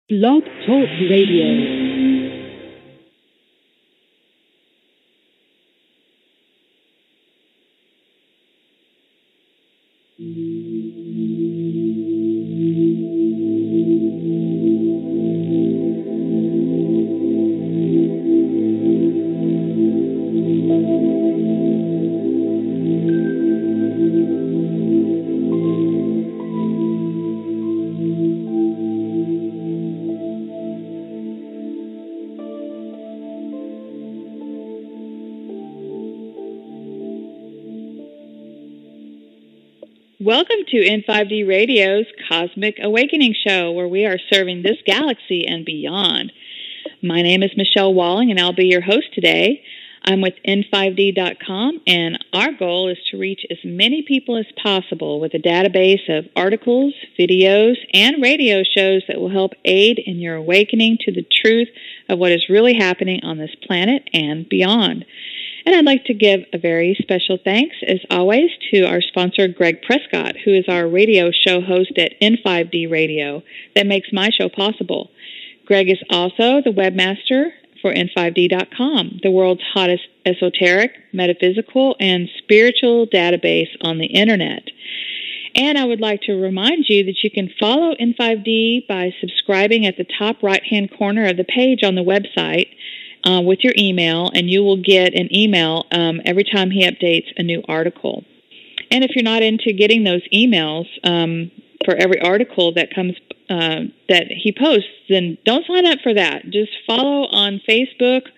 Blog Talk Radio. Welcome to N5D Radio's Cosmic Awakening Show, where we are serving this galaxy and beyond. My name is Michelle Walling, and I'll be your host today. I'm with N5D.com, and our goal is to reach as many people as possible with a database of articles, videos, and radio shows that will help aid in your awakening to the truth of what is really happening on this planet and beyond. And I'd like to give a very special thanks, as always, to our sponsor, Greg Prescott, who is our radio show host at N5D Radio that makes my show possible. Greg is also the webmaster for N5D.com, the world's hottest esoteric, metaphysical, and spiritual database on the Internet. And I would like to remind you that you can follow N5D by subscribing at the top right-hand corner of the page on the website with your email, and you will get an email every time he updates a new article. And if you're not into getting those emails for every article that comes that he posts, then don't sign up for that. Just follow on Facebook,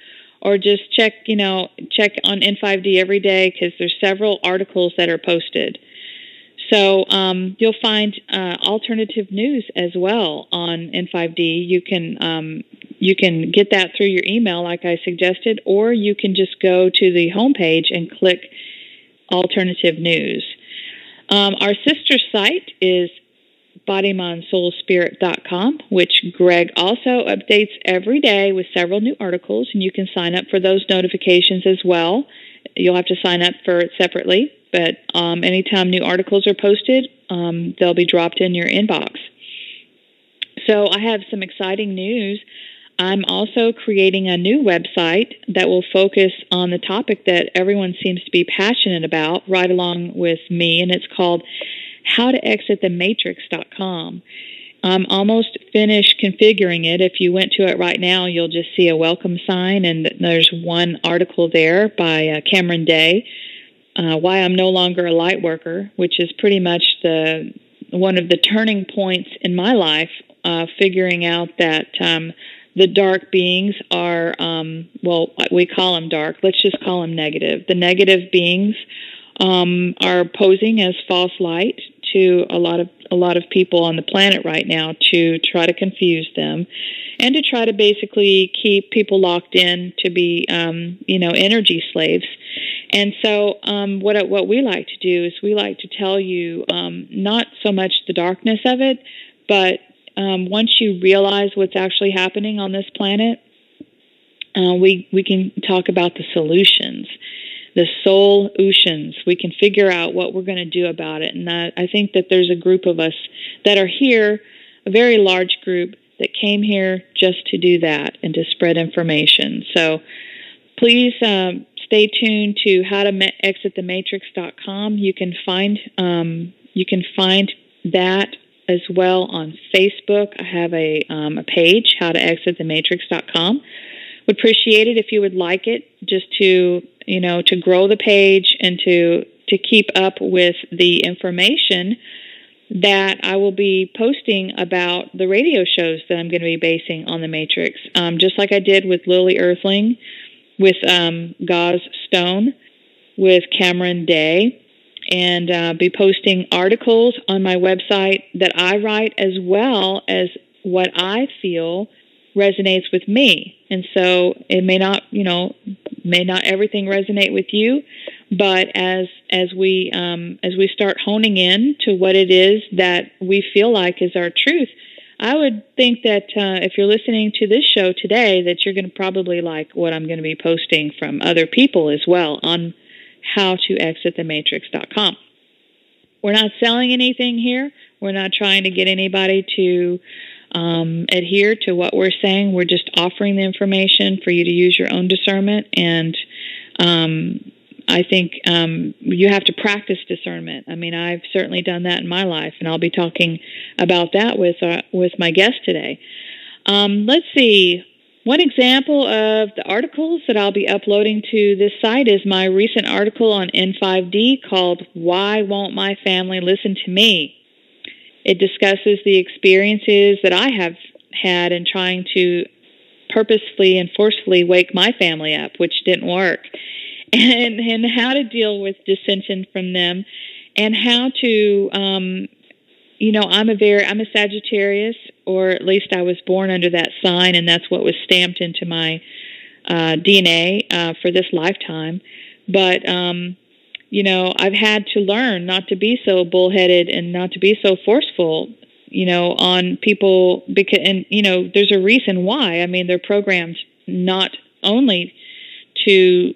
or just check on N5D every day, because there's several articles that are posted. So you'll find alternative news as well on N5D. You can get that through your email, like I suggested, or you can just go to the homepage and click alternative news. Our sister site is BodyMindSoulSpirit.com, which Greg also updates every day with several new articles, and you can sign up for those notifications as well. You'll have to sign up for it separately, but anytime new articles are posted, they'll be dropped in your inbox. So I have some exciting news. I'm also creating a new website that will focus on the topic that everyone seems to be passionate about, right along with me, and it's called howtoexitthematrix.com. I'm almost finished configuring it. If you went to it right now, you'll just see a welcome sign, and there's one article there by Cameron Day, Why I'm No Longer a Light Worker, which is pretty much one of the turning points in my life, figuring out that the dark beings are, we call them dark. Let's just call them negative. The negative beings are posing as false light to a lot of people on the planet right now, to try to confuse them and to try to basically keep people locked in to be, energy slaves. And so what we like to do is we like to tell you not so much the darkness of it, but once you realize what's actually happening on this planet, we can talk about the solutions, the solutions. We can figure out what we're going to do about it. And I think that there's a group of us that are here, a very large group, that came here just to do that and to spread information. So please stay tuned to howtoexitthematrix.com. You can find that as well on Facebook. I have a page, howtoexitthematrix.com. Would appreciate it if you would like it, just to grow the page and to keep up with the information that I will be posting about the radio shows that I'm going to be basing on the Matrix. Just like I did with Lily Earthling, with Gauze Stone, with Cameron Day, and be posting articles on my website that I write, as well as what I feel resonates with me. And so it may not everything resonate with you, but as we start honing in to what it is that we feel like is our truth, I would think that if you're listening to this show today, that you're going to probably like what I'm going to be posting from other people as well on howtoexitthematrix.com. We're not selling anything here. We're not trying to get anybody to adhere to what we're saying. We're just offering the information for you to use your own discernment. And I think you have to practice discernment. I mean, I've certainly done that in my life, and I'll be talking about that with my guest today. Let's see. One example of the articles that I'll be uploading to this site is my recent article on N5D called "Why Won't My Family Listen to Me?" It discusses the experiences that I have had in trying to purposefully and forcefully wake my family up, which didn't work, and how to deal with dissension from them, and how to, I'm a Sagittarius, or at least I was born under that sign, and that's what was stamped into my DNA for this lifetime. But I've had to learn not to be so bullheaded and not to be so forceful, on people, because, and there's a reason why. I mean, they're programmed not only to,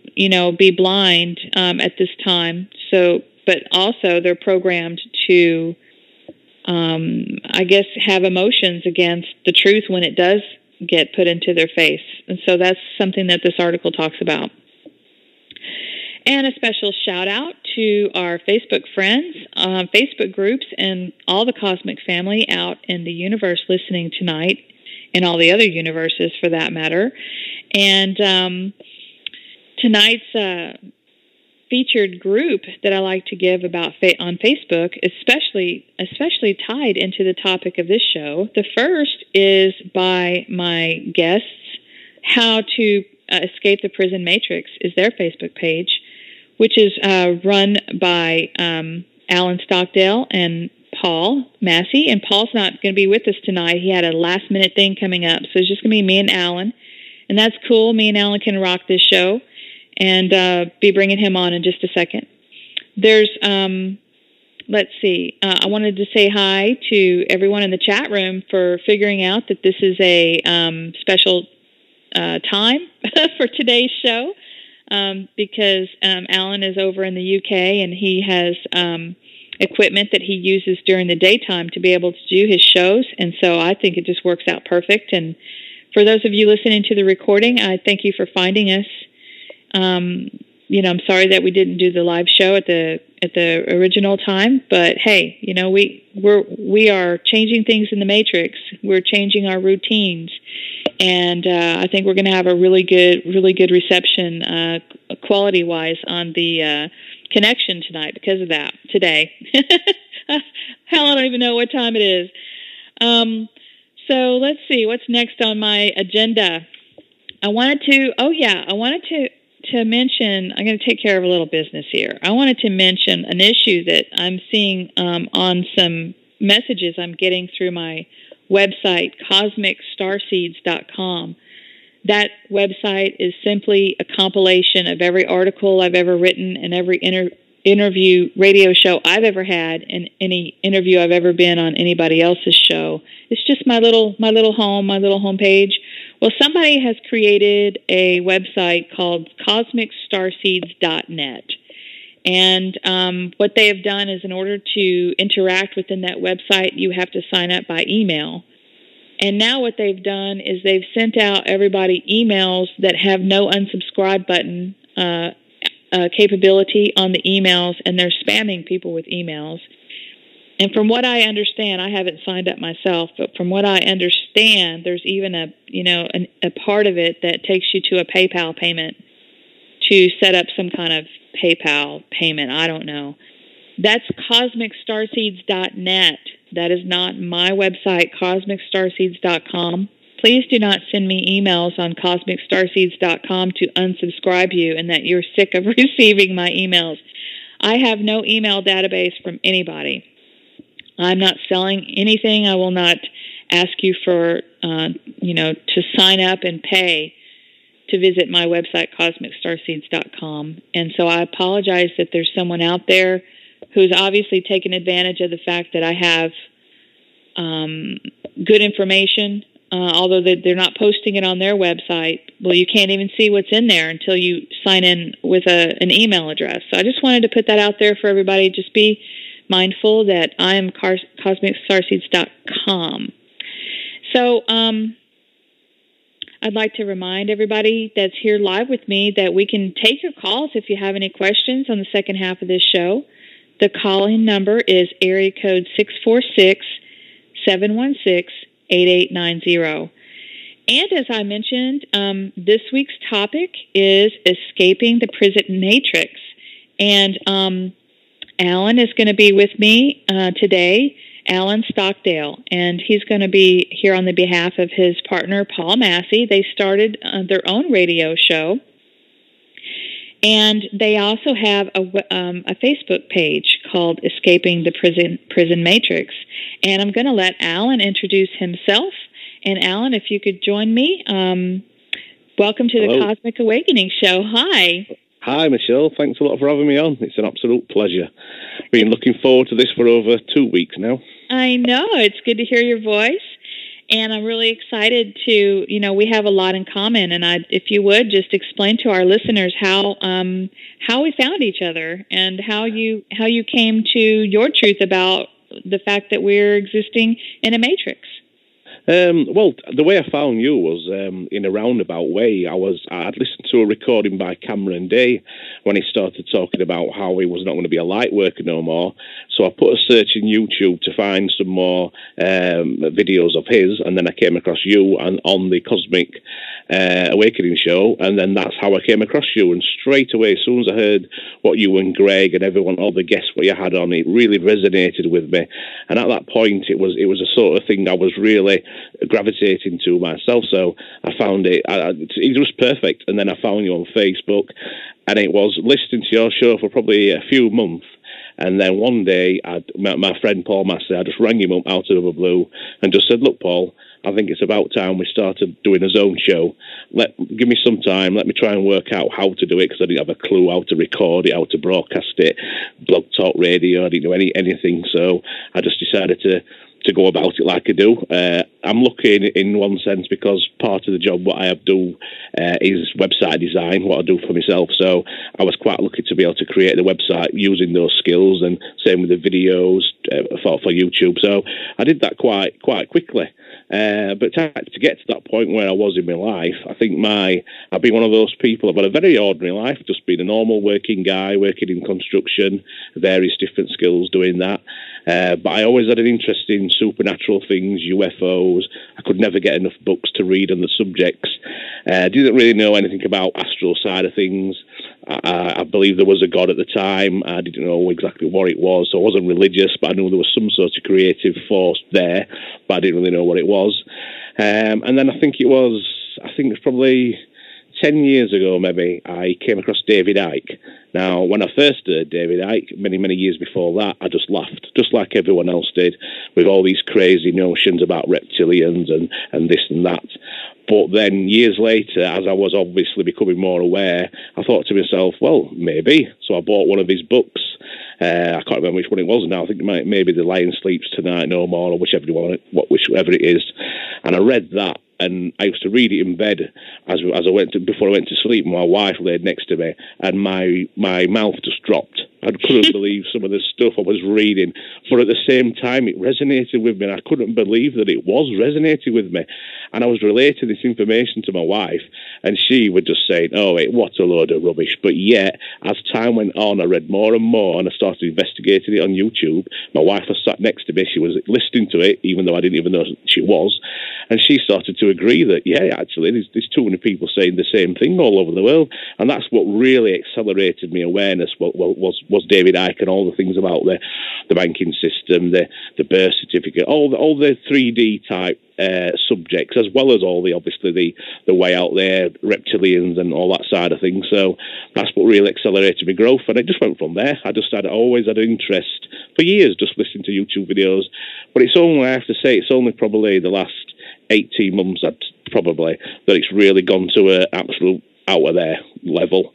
be blind at this time, but also they're programmed to, have emotions against the truth when it does get put into their face. And so that's something that this article talks about. And a special shout out to our Facebook friends, Facebook groups, and all the cosmic family out in the universe listening tonight, and all the other universes for that matter. And tonight's featured group that I like to give about on Facebook, especially tied into the topic of this show. The first is by my guests, How to Escape the Prison Matrix is their Facebook page, which is run by Allan Stockdale and Paul Massey. And Paul's not going to be with us tonight. He had a last-minute thing coming up, so it's just going to be me and Allan. And that's cool. Me and Allan can rock this show, and be bringing him on in just a second. There's, let's see, I wanted to say hi to everyone in the chat room for figuring out that this is a special time for today's show, because Allan is over in the UK, and he has equipment that he uses during the daytime to be able to do his shows, and so I think it just works out perfect. And for those of you listening to the recording, I thank you for finding us. I'm sorry that we didn't do the live show at the original time, but hey, we are changing things in the matrix. We're changing our routines, and I think we're going to have a really good reception, quality wise, on the connection tonight because of that today. Hell, I don't even know what time it is. So let's see what's next on my agenda. I wanted to mention, I'm going to take care of a little business here. I wanted to mention an issue that I'm seeing on some messages I'm getting through my website, cosmicstarseeds.com. That website is simply a compilation of every article I've ever written and every interview radio show I've ever had, and any interview I've ever been on anybody else's show. It's just my little homepage. Well, somebody has created a website called cosmicstarseeds.net. And what they have done is, in order to interact within that website, you have to sign up by email. And now what they've done is they've sent out everybody emails that have no unsubscribe button capability on the emails, and they're spamming people with emails. And from what I understand, I haven't signed up myself, but from what I understand, there's even a part of it that takes you to a PayPal payment to set up some kind of PayPal payment. I don't know. That's cosmicstarseeds.net. That is not my website, cosmicstarseeds.com. Please do not send me emails on cosmicstarseeds.com to unsubscribe you and that you're sick of receiving my emails. I have no email database from anybody. I'm not selling anything. I will not ask you for, to sign up and pay to visit my website, cosmicstarseeds.com. And so I apologize that there's someone out there who's obviously taken advantage of the fact that I have good information, although they're not posting it on their website. Well, you can't even see what's in there until you sign in with an email address. So I just wanted to put that out there for everybody. Just be mindful that I am cosmicstarseeds.com. So I'd like to remind everybody that's here live with me that we can take your calls if you have any questions on the second half of this show. The call-in number is area code 646-716-8890. And as I mentioned, this week's topic is escaping the prison matrix. And Allan is going to be with me today, Allan Stockdale, and he's going to be here on the behalf of his partner, Paul Massey. They started their own radio show, and they also have a Facebook page called Escaping the Prison Matrix. And I'm going to let Allan introduce himself. And Allan, if you could join me, welcome to the Cosmic Awakening Show. Hi. Hi, Michelle. Thanks a lot for having me on. It's an absolute pleasure. Been looking forward to this for over 2 weeks now. I know. It's good to hear your voice. And I'm really excited to, we have a lot in common. And if you would, just explain to our listeners how we found each other and how you came to your truth about the fact that we're existing in a matrix. Well, the way I found you was in a roundabout way. I'd listened to a recording by Cameron Day when he started talking about how he was not going to be a light worker no more. So I put a search in YouTube to find some more videos of his, and then I came across you on the Cosmic Awakening show, and then that's how I came across you. And straight away, as soon as I heard what you and Greg and everyone, all the guests, what you had on, it really resonated with me. And at that point, it was a sort of thing I was really gravitating to myself. So I found it was perfect. And then I found you on Facebook, and it was listening to your show for probably a few months. And then one day, my friend Paul Massey, I just rang him up out of the blue and just said, "Look, Paul, I think it's about time we started doing his own show. Give me some time. Let me try and work out how to do it, because I didn't have a clue how to record it, how to broadcast it, blog talk radio. I didn't know anything. So I just decided to go about it like I do. I'm lucky in one sense, because part of the job what I have do is website design, what I do for myself. So I was quite lucky to be able to create the website using those skills, and same with the videos for YouTube. So I did that quite quickly. But to get to that point where I was in my life, I think I've been one of those people. I've had a very ordinary life, just being a normal working guy, working in construction, various different skills doing that. But I always had an interest in supernatural things, UFOs. I could never get enough books to read on the subjects. Didn't really know anything about astral side of things. I believe there was a God at the time. I didn't know exactly what it was, so I wasn't religious, but I knew there was some sort of creative force there, but I didn't really know what it was. And then I think it's probably 10 years ago, maybe, I came across David Icke. Now, when I first heard David Icke, many years before that, I just laughed, just like everyone else did, with all these crazy notions about reptilians and this and that. But then years later, as I was obviously becoming more aware, I thought to myself, well, maybe. So I bought one of his books. I can't remember which one it was now. I think it might be The Lion Sleeps Tonight No More, or whichever it is. And I read that, and I used to read it in bed before I went to sleep. My wife laid next to me, and my mouth just dropped. I couldn't believe some of the stuff I was reading, but at the same time, it resonated with me, and I couldn't believe that it was resonating with me. And I was relating this information to my wife, and she would just say, "Oh, what a load of rubbish." But yet, as time went on, I read more and more, and I started investigating it on YouTube. My wife was sat next to me. She was listening to it, even though I didn't even know she was. And she started to agree that, yeah, actually, there's too many people saying the same thing all over the world. And that's what really accelerated my awareness was David Icke and all the things about the banking system, the birth certificate, all the 3D type subjects, as well as all the way out there, reptilians and all that side of things. So that's what really accelerated my growth, and it just went from there. I always had an interest for years just listening to YouTube videos, but it's only probably the last 18 months that it's really gone to an absolute out of there level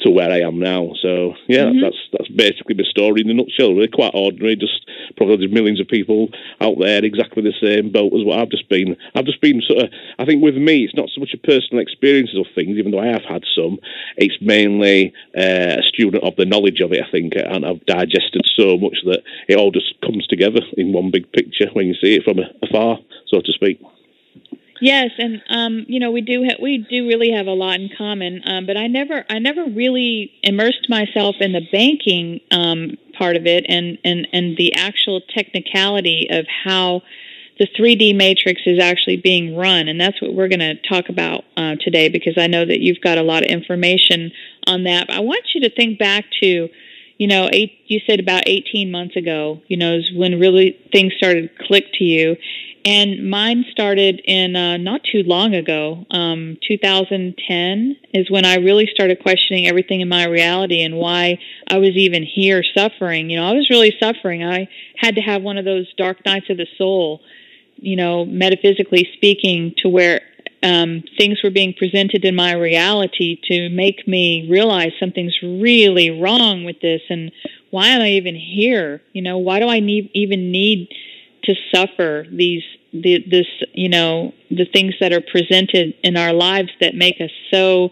to where I am now. So yeah, that's basically my story in a nutshell. Really quite ordinary. Just probably there's millions of people out there exactly the same boat as what I've just been. Sort of. I think with me, it's not so much a personal experience of things, even though I have had some. It's mainly a student of the knowledge of it, I think, and I've digested so much that it all just comes together in one big picture when you see it from afar. so to speak. Yes, and we do really have a lot in common. But I never really immersed myself in the banking part of it, and the actual technicality of how the 3D matrix is actually being run, and that's what we're going to talk about today, because I know that you've got a lot of information on that. But I want you to think back to, you said about 18 months ago, is when really things started to click to you. And mine started in not too long ago. 2010 is when I really started questioning everything in my reality and why I was even here suffering. I was really suffering. I had to have one of those dark nights of the soul, metaphysically speaking, to where things were being presented in my reality to make me realize something's really wrong with this, and why am I even here? Why do I even need to suffer the things that are presented in our lives that make us so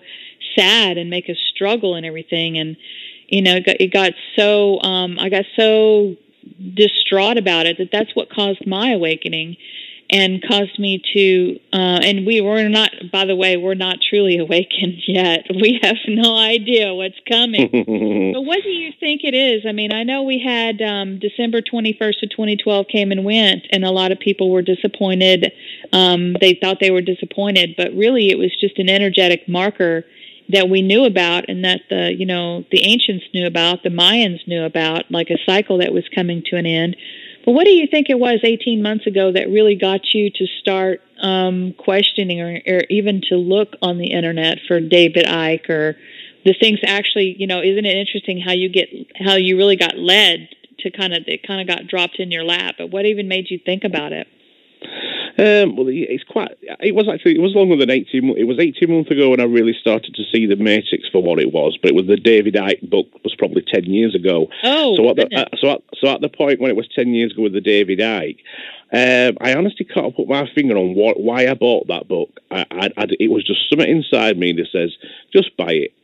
sad and make us struggle and everything? And it got so I got so distraught about it that's what caused my awakening, and caused me to, and we're not, by the way, we're not truly awakened yet. We have no idea what's coming. But what do you think it is? I mean, I know we had December 21st of 2012 came and went, and a lot of people were disappointed. They thought they were disappointed, but really it was just an energetic marker that we knew about, and that the ancients knew about, the Mayans knew about, like a cycle that was coming to an end. But what do you think it was 18 months ago that really got you to start questioning or even to look on the internet for David Icke or the things actually, isn't it interesting how you really got led to it kind of got dropped in your lap? But what even made you think about it? Well, it was longer than 18 months. It was 18 months ago when I really started to see the Matrix for what it was, but it was the David Icke book was probably 10 years ago. Oh, so at the point when it was 10 years ago with the David Icke, I honestly can't put my finger on why I bought that book. It was just something inside me that says, just buy it.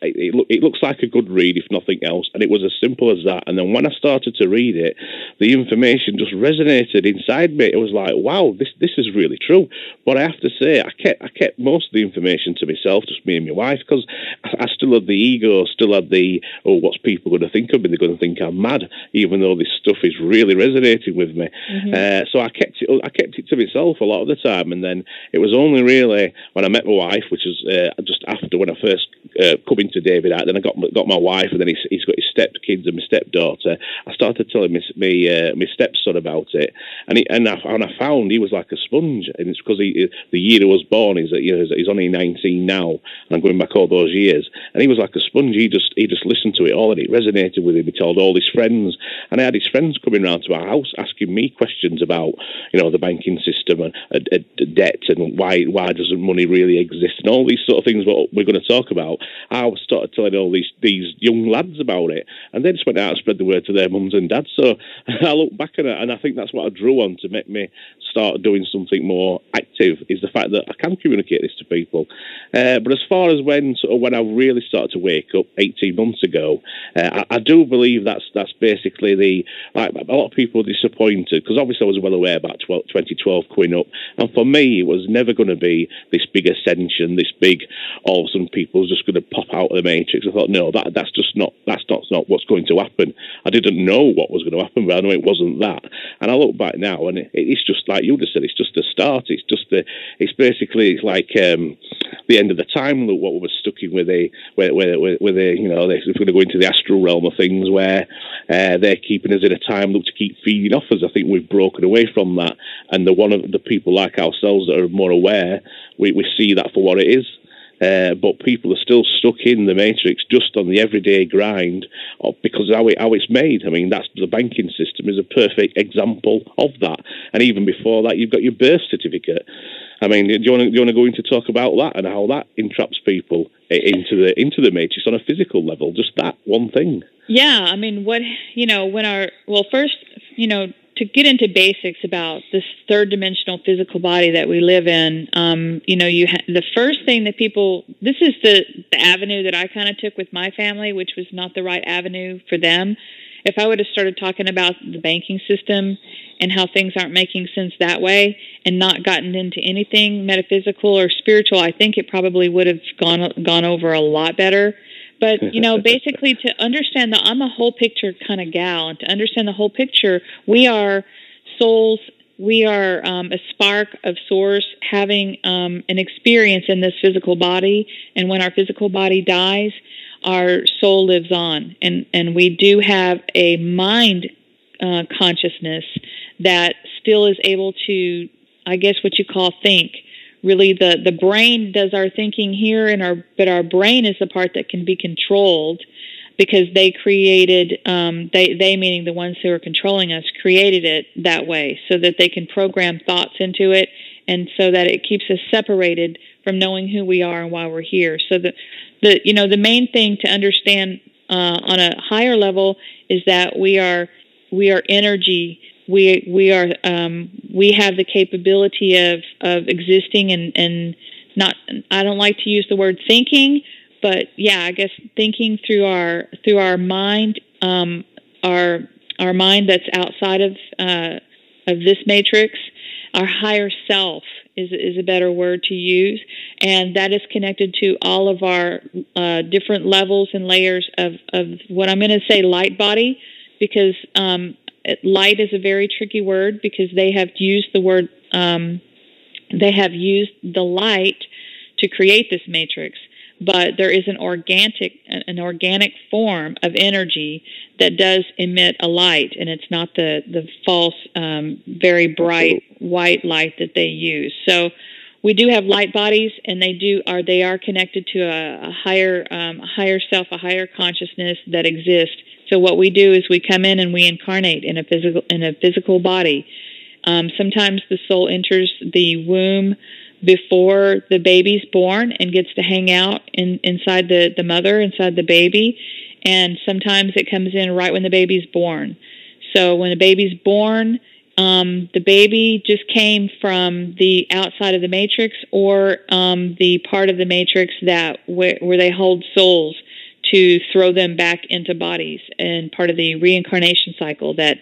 It looks like a good read, if nothing else, and it was as simple as that. And then when I started to read it, the information just resonated inside me. It was like, wow, this is really true. But I have to say, I kept most of the information to myself, just me and my wife, because I still had the ego, still had the, what's people going to think of me? They're going to think I'm mad, even though this stuff is really resonating with me. Mm-hmm. So I kept it to myself a lot of the time. And then it was only really when I met my wife, which was just after when I first come into David Icke, then I got my wife, and then he's got his stepkids and my stepdaughter. I started telling my stepson about it, and I found he was like a sponge, and it's because the year he was born is he's only 19 now, and I'm going back all those years, and he was like a sponge. He just listened to it all, and it resonated with him. He told all his friends, and I had his friends coming round to our house asking me questions about the banking system and debt and why doesn't money really exist and all these sort of things what we're going to talk about. I started telling all these young lads about it, and they just went out and spread the word to their mums and dads. So I look back at it, and I think that's what I drew on to make me start doing something more active, is the fact that I can communicate this to people. But as far as when I really started to wake up 18 months ago, I do believe that's basically a lot of people were disappointed, because obviously I was well aware about 2012 coming up, and for me it was never going to be this big ascension, this big all of a sudden people just going to pop out of the Matrix. I thought, no, that's not what's going to happen. I didn't know what was going to happen, but I know it wasn't that. And I look back now, and it's just like you just said, it's just a start. It's basically like the end of the time loop. What we were stuck in with if we're going to go into the astral realm of things, where they're keeping us in a time loop to keep feeding off us. I think we've broken away from that, and the people like ourselves that are more aware, we see that for what it is. But people are still stuck in the Matrix just on the everyday grind because of how it's made. I mean, that's the banking system is a perfect example of that. And even before that, you've got your birth certificate. I mean, do you want to go in to talk about that and how that entraps people into the Matrix on a physical level? Just that one thing. Yeah, I mean, first, to get into basics about this third dimensional physical body that we live in, the first thing that this is the avenue that I kind of took with my family, which was not the right avenue for them. If I would have started talking about the banking system and how things aren't making sense that way, and not gotten into anything metaphysical or spiritual, I think it probably would have gone over a lot better. But, basically to understand that I'm a whole picture kind of gal, and to understand the whole picture, we are souls, we are a spark of source having an experience in this physical body, and when our physical body dies, our soul lives on, and we do have a mind consciousness that still is able to, I guess what you call think. Really, the brain does our thinking here, but our brain is the part that can be controlled, because they created, they meaning the ones who are controlling us, created it that way so that they can program thoughts into it, and so that it keeps us separated from knowing who we are and why we're here. So the main thing to understand on a higher level is that we are energy. We have the capability of existing and not, I don't like to use the word thinking, but yeah, I guess thinking through our mind, our mind that's outside of this matrix. Our higher self is a better word to use, and that is connected to all of our different levels and layers of what I'm going to say light body, because light is a very tricky word, because they have used the word, they have used the light to create this matrix. But there is an organic form of energy that does emit a light, and it's not the false, very bright white light that they use. So we do have light bodies, and they are connected to a higher self, a higher consciousness that exists. So what we do is we come in and we incarnate in a physical body. Sometimes the soul enters the womb before the baby's born and gets to hang out inside the mother, inside the baby. And sometimes it comes in right when the baby's born. So when the baby's born, the baby just came from the outside of the matrix, or the part of the matrix that where they hold souls to throw them back into bodies, and part of the reincarnation cycle that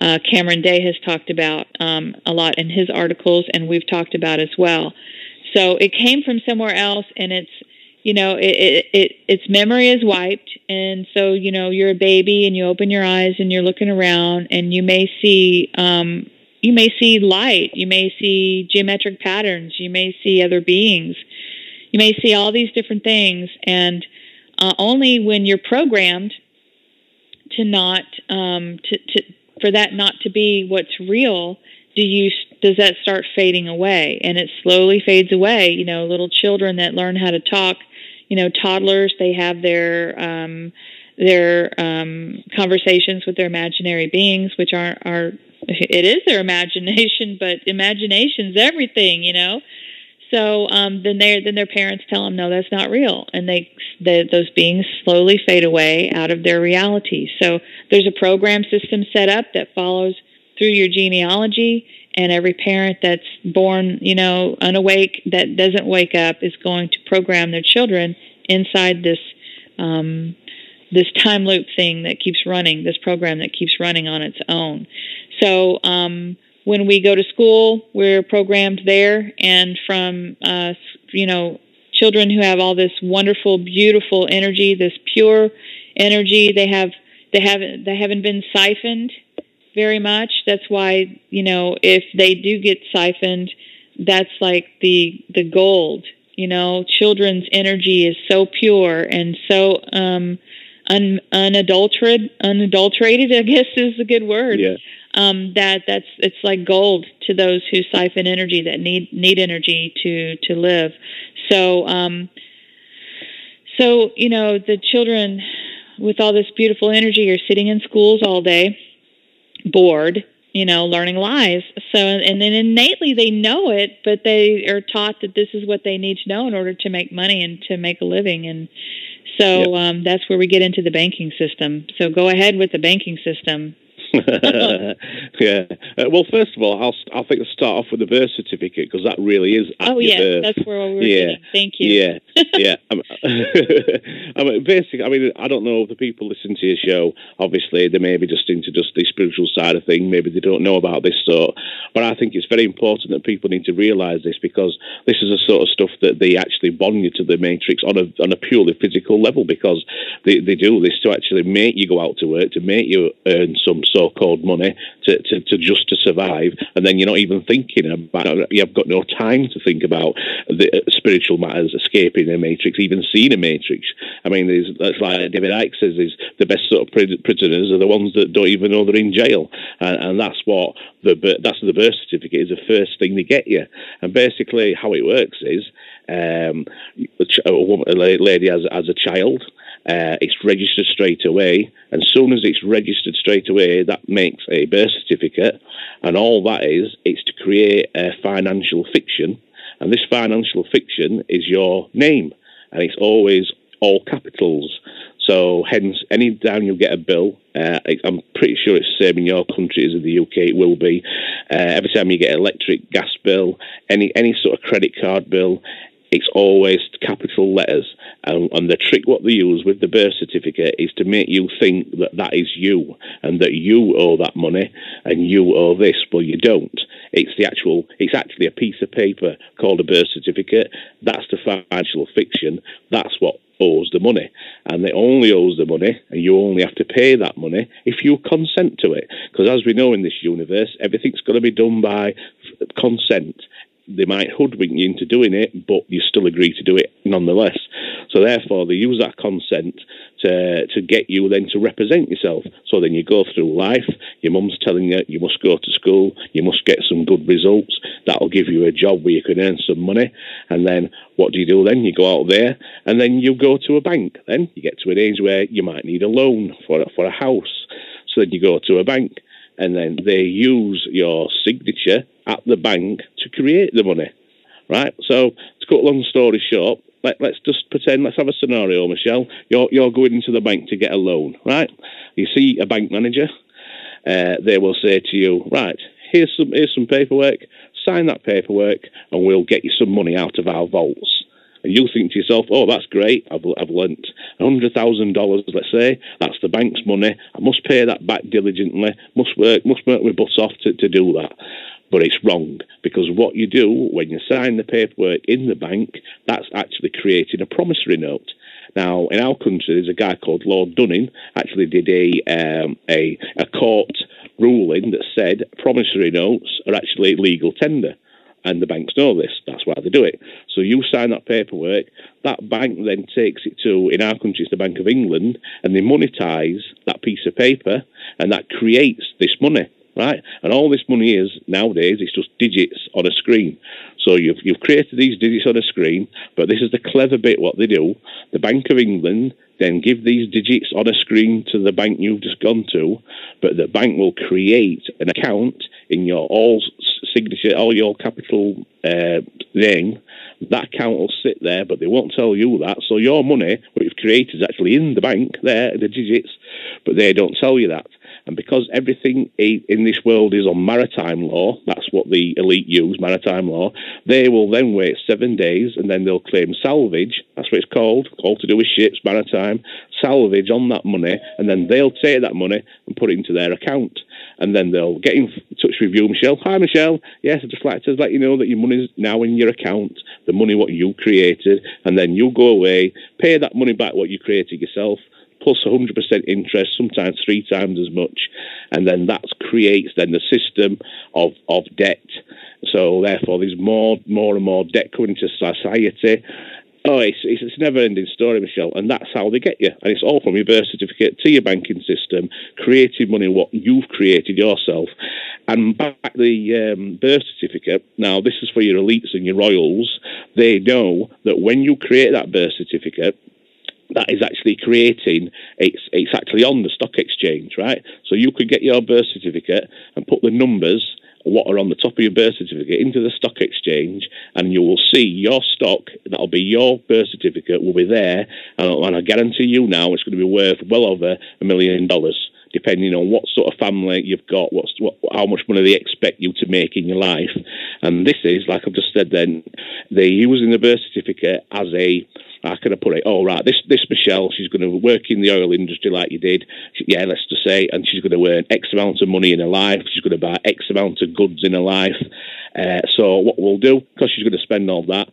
Cameron Day has talked about a lot in his articles, and we've talked about as well. So it came from somewhere else, and it's, its memory is wiped, and so, you're a baby, and you open your eyes, and you're looking around, and you may see light, you may see geometric patterns, you may see other beings, you may see all these different things, and only when you're programmed to not for that not to be what's real does that start fading away, and it slowly fades away. Little children that learn how to talk, toddlers, they have their conversations with their imaginary beings, which it is their imagination, but imagination's everything, So then their parents tell them, no, that's not real, and those beings slowly fade away out of their reality. So there's a program system set up that follows through your genealogy, and every parent that's born, unawake, that doesn't wake up, is going to program their children inside this time loop thing that keeps running, this program that keeps running on its own. So when we go to school, we're programmed there, and from children who have all this wonderful, beautiful energy, this pure energy, they haven't been siphoned very much. That's why, if they do get siphoned, that's like the gold. Children's energy is so pure and so unadulterated, I guess is a good word. Yeah. It's like gold to those who siphon energy, that need energy to live. So the children with all this beautiful energy are sitting in schools all day, bored, learning lies. So, and then innately they know it, but they are taught that this is what they need to know in order to make money and to make a living. And so that's where we get into the banking system. So go ahead with the banking system. Yeah. Well, first of all, I think I'll start off with the birth certificate, because that really is at your birth. That's where we were getting. Thank you. Yeah. Basically, I don't know if the people listening to your show, obviously, they may be just into just the spiritual side of things. Maybe they don't know about this sort. But I think it's very important that people need to realise this, because this is the sort of stuff that they actually bond you to the Matrix on a purely physical level, because they do this to actually make you go out to work, to make you earn some so-called money to survive, and then you're not even thinking about, you've got no time to think about the spiritual matters, escaping a Matrix, even seeing a Matrix. I mean, that's like David Icke says, the best sort of prisoners are the ones that don't even know they're in jail, and that's what the birth certificate is, the first thing they get you. And basically how it works is, a lady has a child, it's registered straight away, and as soon as it's registered straight away, that makes a birth certificate, and all that is, it's to create a financial fiction, and this financial fiction is your name, and it's always all capitals. So hence, any time you get a bill, I'm pretty sure it's the same in your country as in the UK, it will be, every time you get an electric, gas bill, any sort of credit card bill, it's always capital letters. And the trick what they use with the birth certificate is to make you think that that is you, and that you owe that money, and you owe this. Well, you don't. It's actually a piece of paper called a birth certificate. That's the financial fiction. That's what owes the money, and it only owes the money, and you only have to pay that money if you consent to it. Because as we know in this universe, everything's got to be done by consent. They might hoodwink you into doing it, but you still agree to do it nonetheless. So therefore, they use that consent to get you then to represent yourself. So then you go through life, your mum's telling you you must go to school, you must get some good results, that'll give you a job where you can earn some money. And then what do? You go out there, and then you go to a bank. Then you get to an age where you might need a loan for a house. So then you go to a bank, and then they use your signature at the bank to create the money, right? So to cut a long story short, let's just pretend, let's have a scenario, Michelle. You're going into the bank to get a loan, right? You see a bank manager, they will say to you, right, here's some paperwork, sign that paperwork, and we'll get you some money out of our vaults. And you think to yourself, oh, that's great, I've lent $100,000, let's say, that's the bank's money, I must pay that back diligently, must work my butt off to do that. But it's wrong, because what you do when you sign the paperwork in the bank, that's actually creating a promissory note. Now, in our country, there's a guy called Lord Dunning, actually did a court ruling that said promissory notes are actually legal tender. And the banks know this. That's why they do it. So you sign that paperwork, that bank then takes it to, in our country, it's the Bank of England, and they monetise that piece of paper, and that creates this money, right? And all this money is, nowadays, it's just digits on a screen. So you've created these digits on a screen, but this is the clever bit, what they do. The Bank of England then give these digits on a screen to the bank you've just gone to, but the bank will create an account in your all signature, all your capital name. That account will sit there, but they won't tell you that. So your money, what you've created, is actually in the bank there, the digits, but they don't tell you that. And because everything in this world is on maritime law, that's what the elite use, maritime law, they will then wait 7 days, and then they'll claim salvage, that's what it's called, all to do with ships, maritime, salvage on that money, and then they'll take that money and put it into their account. And then they'll get in touch with you, Michelle. Hi, Michelle. Yes, I'd just like to let you know that your money's now in your account, the money what you created, and then you go away, pay that money back what you created yourself, plus 100% interest, sometimes 3 times as much, and then that creates then the system of debt. So therefore, there's more and more debt coming into society. Oh, it's a never-ending story, Michelle, and that's how they get you. And it's all from your birth certificate to your banking system, creating money what you've created yourself. And back the birth certificate, now this is for your elites and your royals. They know that when you create that birth certificate, that is actually creating, it's actually on the stock exchange, right? So you could get your birth certificate and put the numbers, what are on the top of your birth certificate, into the stock exchange, and you will see your stock, that'll be your birth certificate, will be there, and I guarantee you now it's going to be worth well over $1 million. depending on what sort of family you've got, how much money they expect you to make in your life. And this is, like I've just said then, they're using the birth certificate as a, how can I put it? Oh, right, this Michelle, she's going to work in the oil industry like you did. Yeah, let's just say, and she's going to earn X amount of money in her life. She's going to buy X amount of goods in her life. So what we'll do, because she's going to spend all that,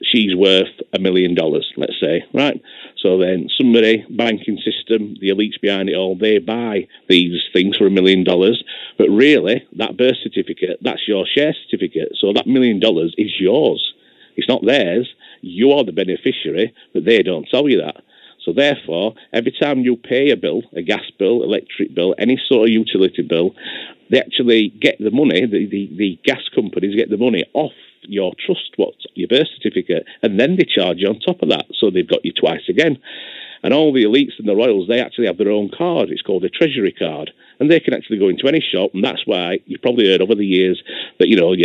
she's worth $1 million, let's say, right? So then somebody, banking system, the elites behind it all, they buy these things for $1 million. But really, that birth certificate, that's your share certificate. So that $1 million is yours. It's not theirs. You are the beneficiary, but they don't tell you that. So therefore, every time you pay a bill, a gas bill, electric bill, any sort of utility bill, they actually get the money, the gas companies get the money off your trust, what's your birth certificate, and then they charge you on top of that. So they've got you twice again. And all the elites and the royals, they actually have their own card. It's called a treasury card. And they can actually go into any shop, and that's why you've probably heard over the years that, you know,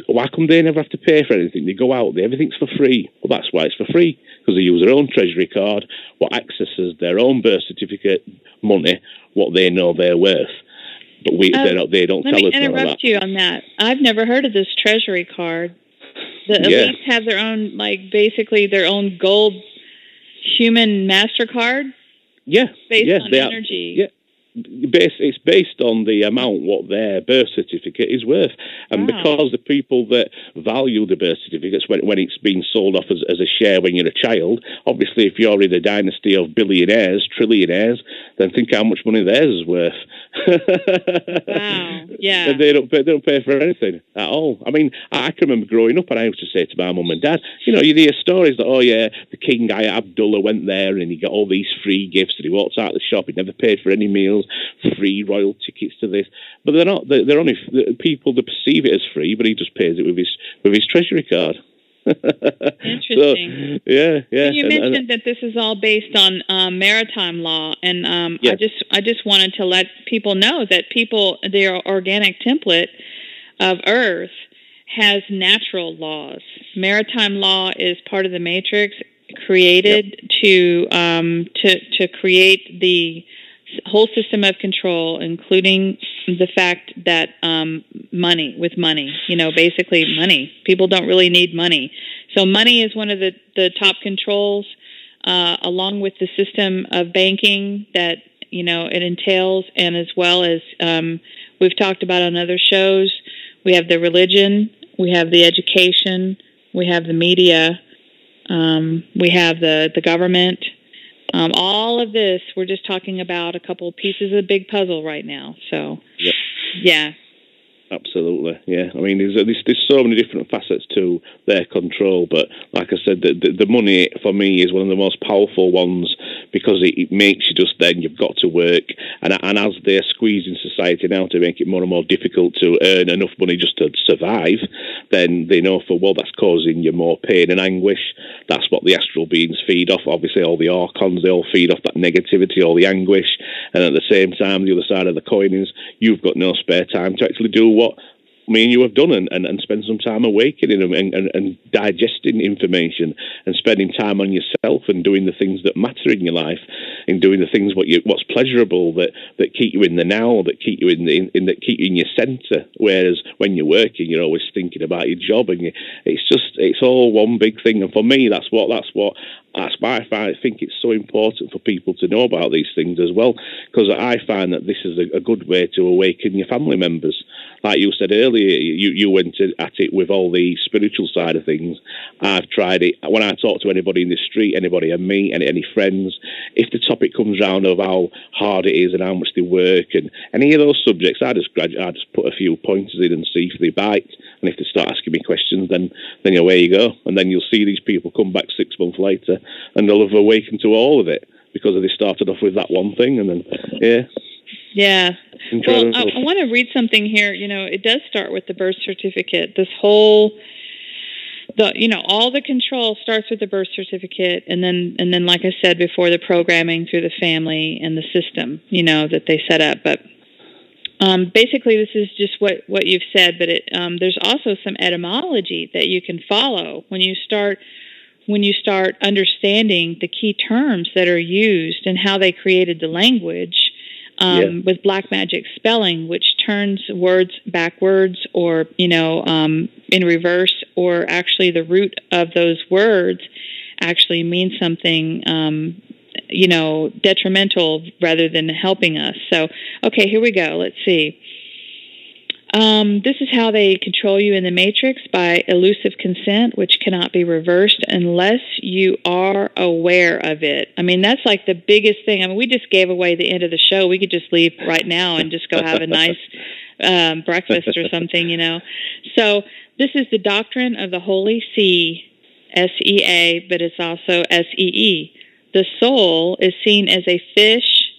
why come they never have to pay for anything? They go out, everything's for free. Well, that's why it's for free, because they use their own treasury card, what accesses their own birth certificate money, what they know they're worth. But they don't tell us none of that. Let me interrupt you on that. I've never heard of this treasury card. The elites have their own, like, basically their own gold human MasterCard? Yeah. Based on energy. It's based on the amount what their birth certificate is worth. And because the people that value the birth certificates when it's being sold off as a share when you're a child, obviously if you're in a dynasty of billionaires, trillionaires, then think how much money theirs is worth. Wow. Yeah. And they don't pay for anything at all. I mean, I can remember growing up and I used to say to my mum and dad, you know, you hear stories that, oh yeah, the King Abdullah went there and he got all these free gifts and he walked out of the shop, he never paid for any meals, free royal tickets to this. But they're not, they're only people that perceive it as free, but he just pays it with his treasury card. Interesting. So, yeah. You mentioned that this is all based on maritime law, and I just wanted to let people know that their organic template of Earth has natural laws. Maritime law is part of the matrix created to create the whole system of control, including the fact that money, you know, basically money. People don't really need money. So money is one of the top controls, along with the system of banking that, you know, it entails, and as well as we've talked about on other shows, we have the religion, we have the education, we have the media, we have the government. All of this, we're just talking about a couple of pieces of the big puzzle right now. So, yeah. Absolutely, yeah. I mean, there's so many different facets to their control, but like I said, the money for me is one of the most powerful ones because it makes you just then you've got to work, and as they're squeezing society now to make it more and more difficult to earn enough money just to survive, then they know that's causing you more pain and anguish. That's what the astral beings feed off. Obviously, all the archons, they all feed off that negativity, all the anguish, and at the same time, the other side of the coin is you've got no spare time to actually do what me and you have done and spend some time awakening and digesting information and spending time on yourself and doing the things that matter in your life and doing the things what's pleasurable that keep you in the now, that keep you that keep you in your center. Whereas when you're working, you're always thinking about your job, and it's all one big thing. And for me, that's why I think it's so important for people to know about these things as well, because I find that this is a good way to awaken your family members. Like you said earlier, you went at it with all the spiritual side of things. I've tried it. When I talk to anybody in the street, anybody I meet, any friends, if the topic comes round of how hard it is and how much they work and any of those subjects, I just put a few pointers in and see if they bite. And if they start asking me questions, then away you go. And then you'll see these people come back 6 months later and they'll have awakened to all of it because they started off with that one thing. And then, yeah. Well, I want to read something here. You know, it does start with the birth certificate. This whole, all the control starts with the birth certificate, and then, like I said before, the programming through the family and the system, that they set up. But basically, this is just what you've said. But there's also some etymology that you can follow when you start understanding the key terms that are used and how they created the language. with black magic spelling, which turns words backwards or, in reverse, or actually the root of those words actually means something, detrimental rather than helping us. So, okay, here we go. Let's see. This is how they control you in the Matrix, by elusive consent, which cannot be reversed unless you are aware of it. I mean, that's like the biggest thing. I mean, we just gave away the end of the show. We could just leave right now and just go have a nice breakfast or something, So this is the doctrine of the Holy See, S-E-A, but it's also S-E-E. The soul is seen as a fish,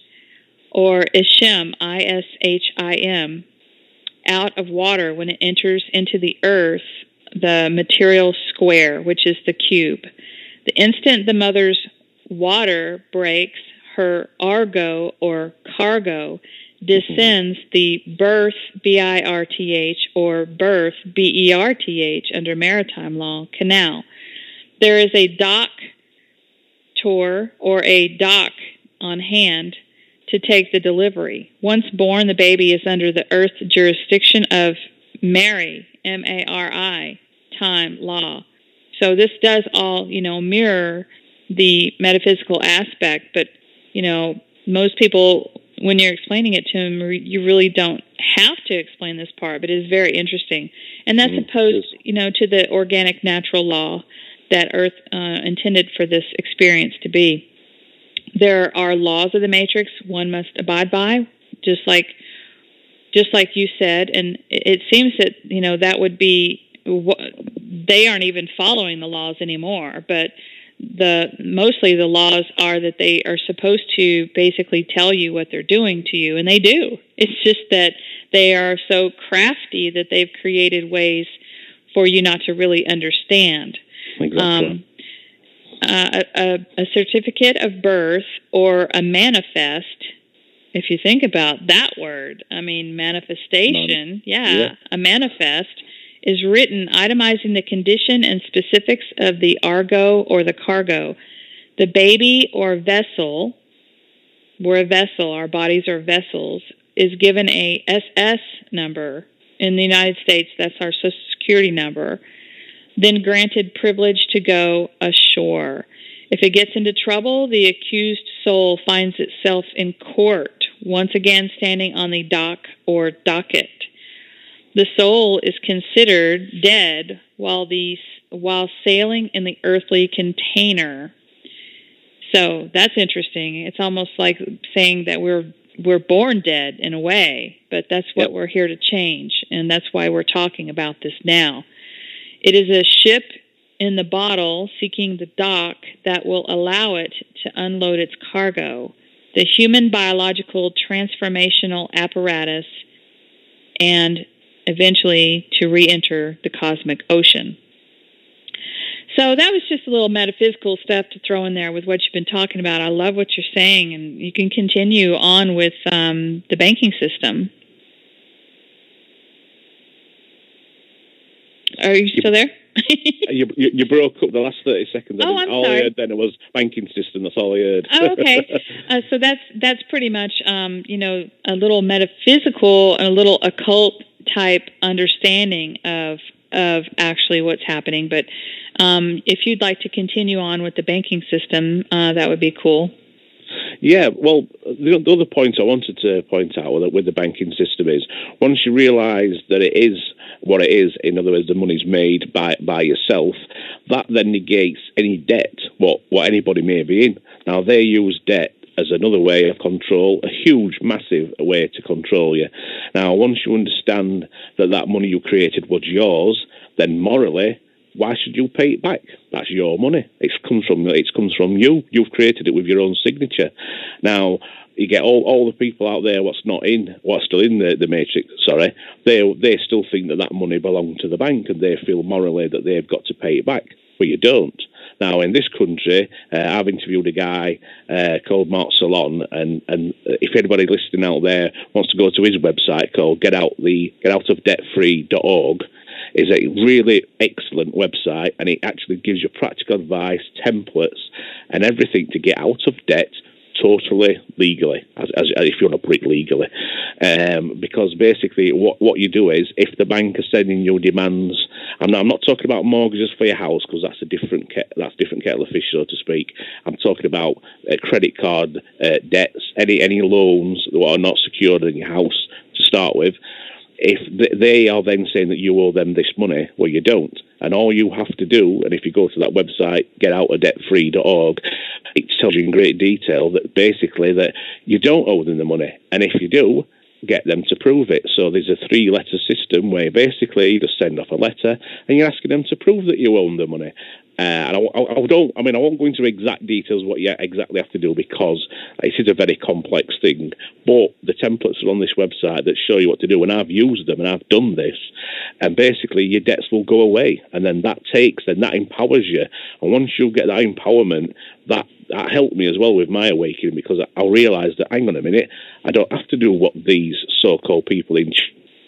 or ishim, I-S-H-I-M, out of water when it enters into the earth, the material square, which is the cube. The instant the mother's water breaks, her argo or cargo descends the birth, B-I-R-T-H, or birth, B-E-R-T-H, under maritime law, canal. There is a doctor or a dock on hand to take the delivery. Once born, the baby is under the earth jurisdiction of Mary, M-A-R-I, time, law. So this does all, mirror the metaphysical aspect, but, most people, when you're explaining it to them, you really don't have to explain this part, but it is very interesting. And that's opposed, to the organic natural law that Earth intended for this experience to be. There are laws of the Matrix one must abide by, just like you said, and it seems that that would be they aren't even following the laws anymore. But mostly the laws are that they are supposed to basically tell you what they're doing to you, and they do. It's just that they are so crafty that they've created ways for you not to really understand. Exactly. A certificate of birth or a manifest, if you think about that word, I mean, manifestation, a manifest is written itemizing the condition and specifics of the argo or the cargo. The baby or vessel, we're a vessel, our bodies are vessels, is given a SS number. In the United States, that's our Social Security number. Then granted privilege to go ashore. If it gets into trouble, the accused soul finds itself in court, once again standing on the dock or docket. The soul is considered dead while sailing in the earthly container. So that's interesting. It's almost like saying that we're born dead in a way, but that's what we're here to change, and that's why we're talking about this now. It is a ship in the bottle seeking the dock that will allow it to unload its cargo, the human biological transformational apparatus, and eventually to re-enter the cosmic ocean. So that was just a little metaphysical stuff to throw in there with what you've been talking about. I love what you're saying, and you can continue on with the banking system. Are you still there? you broke up the last 30 seconds. I'm all sorry. I heard then it was banking system. That's all I heard. Oh, okay. So that's pretty much a little metaphysical, a little occult type understanding of actually what's happening. But if you'd like to continue on with the banking system, that would be cool. Yeah, well, the other point I wanted to point out with the banking system is once you realise that it is what it is, in other words, the money's made by yourself, that then negates any debt, what anybody may be in. Now, they use debt as another way of control, a huge, massive way to control you. Now, once you understand that money you created was yours, then morally, why should you pay it back? That's your money. It comes from you. You've created it with your own signature. Now, you get all the people out there what's still in the Matrix, they still think that money belongs to the bank, and they feel morally that they've got to pay it back, but you don't. Now, in this country, I've interviewed a guy called Mark Salon, and if anybody listening out there wants to go to his website called getoutofdebtfree.org, is a really excellent website, and it actually gives you practical advice, templates, and everything to get out of debt totally legally, as if you want to put it legally, because basically what you do is, if the bank are sending you demands, I'm not talking about mortgages for your house, because that's different kettle of fish, so to speak. I'm talking about credit card debts, any loans that are not secured in your house to start with. If they are then saying that you owe them this money, well, you don't. And all you have to do, and if you go to that website, getoutofdebtfree.org, it tells you in great detail that basically that you don't owe them the money. And if you do, get them to prove it. So there's a 3-letter system where basically you just send off a letter and you're asking them to prove that you owe them the money. And I won't go into exact details what you exactly have to do, because it is a very complex thing. But the templates are on this website that show you what to do, and I've used them and I've done this. And basically, your debts will go away, and then that empowers you. And once you get that empowerment, that helped me as well with my awakening, because I realised that, hang on a minute, I don't have to do what these so-called people in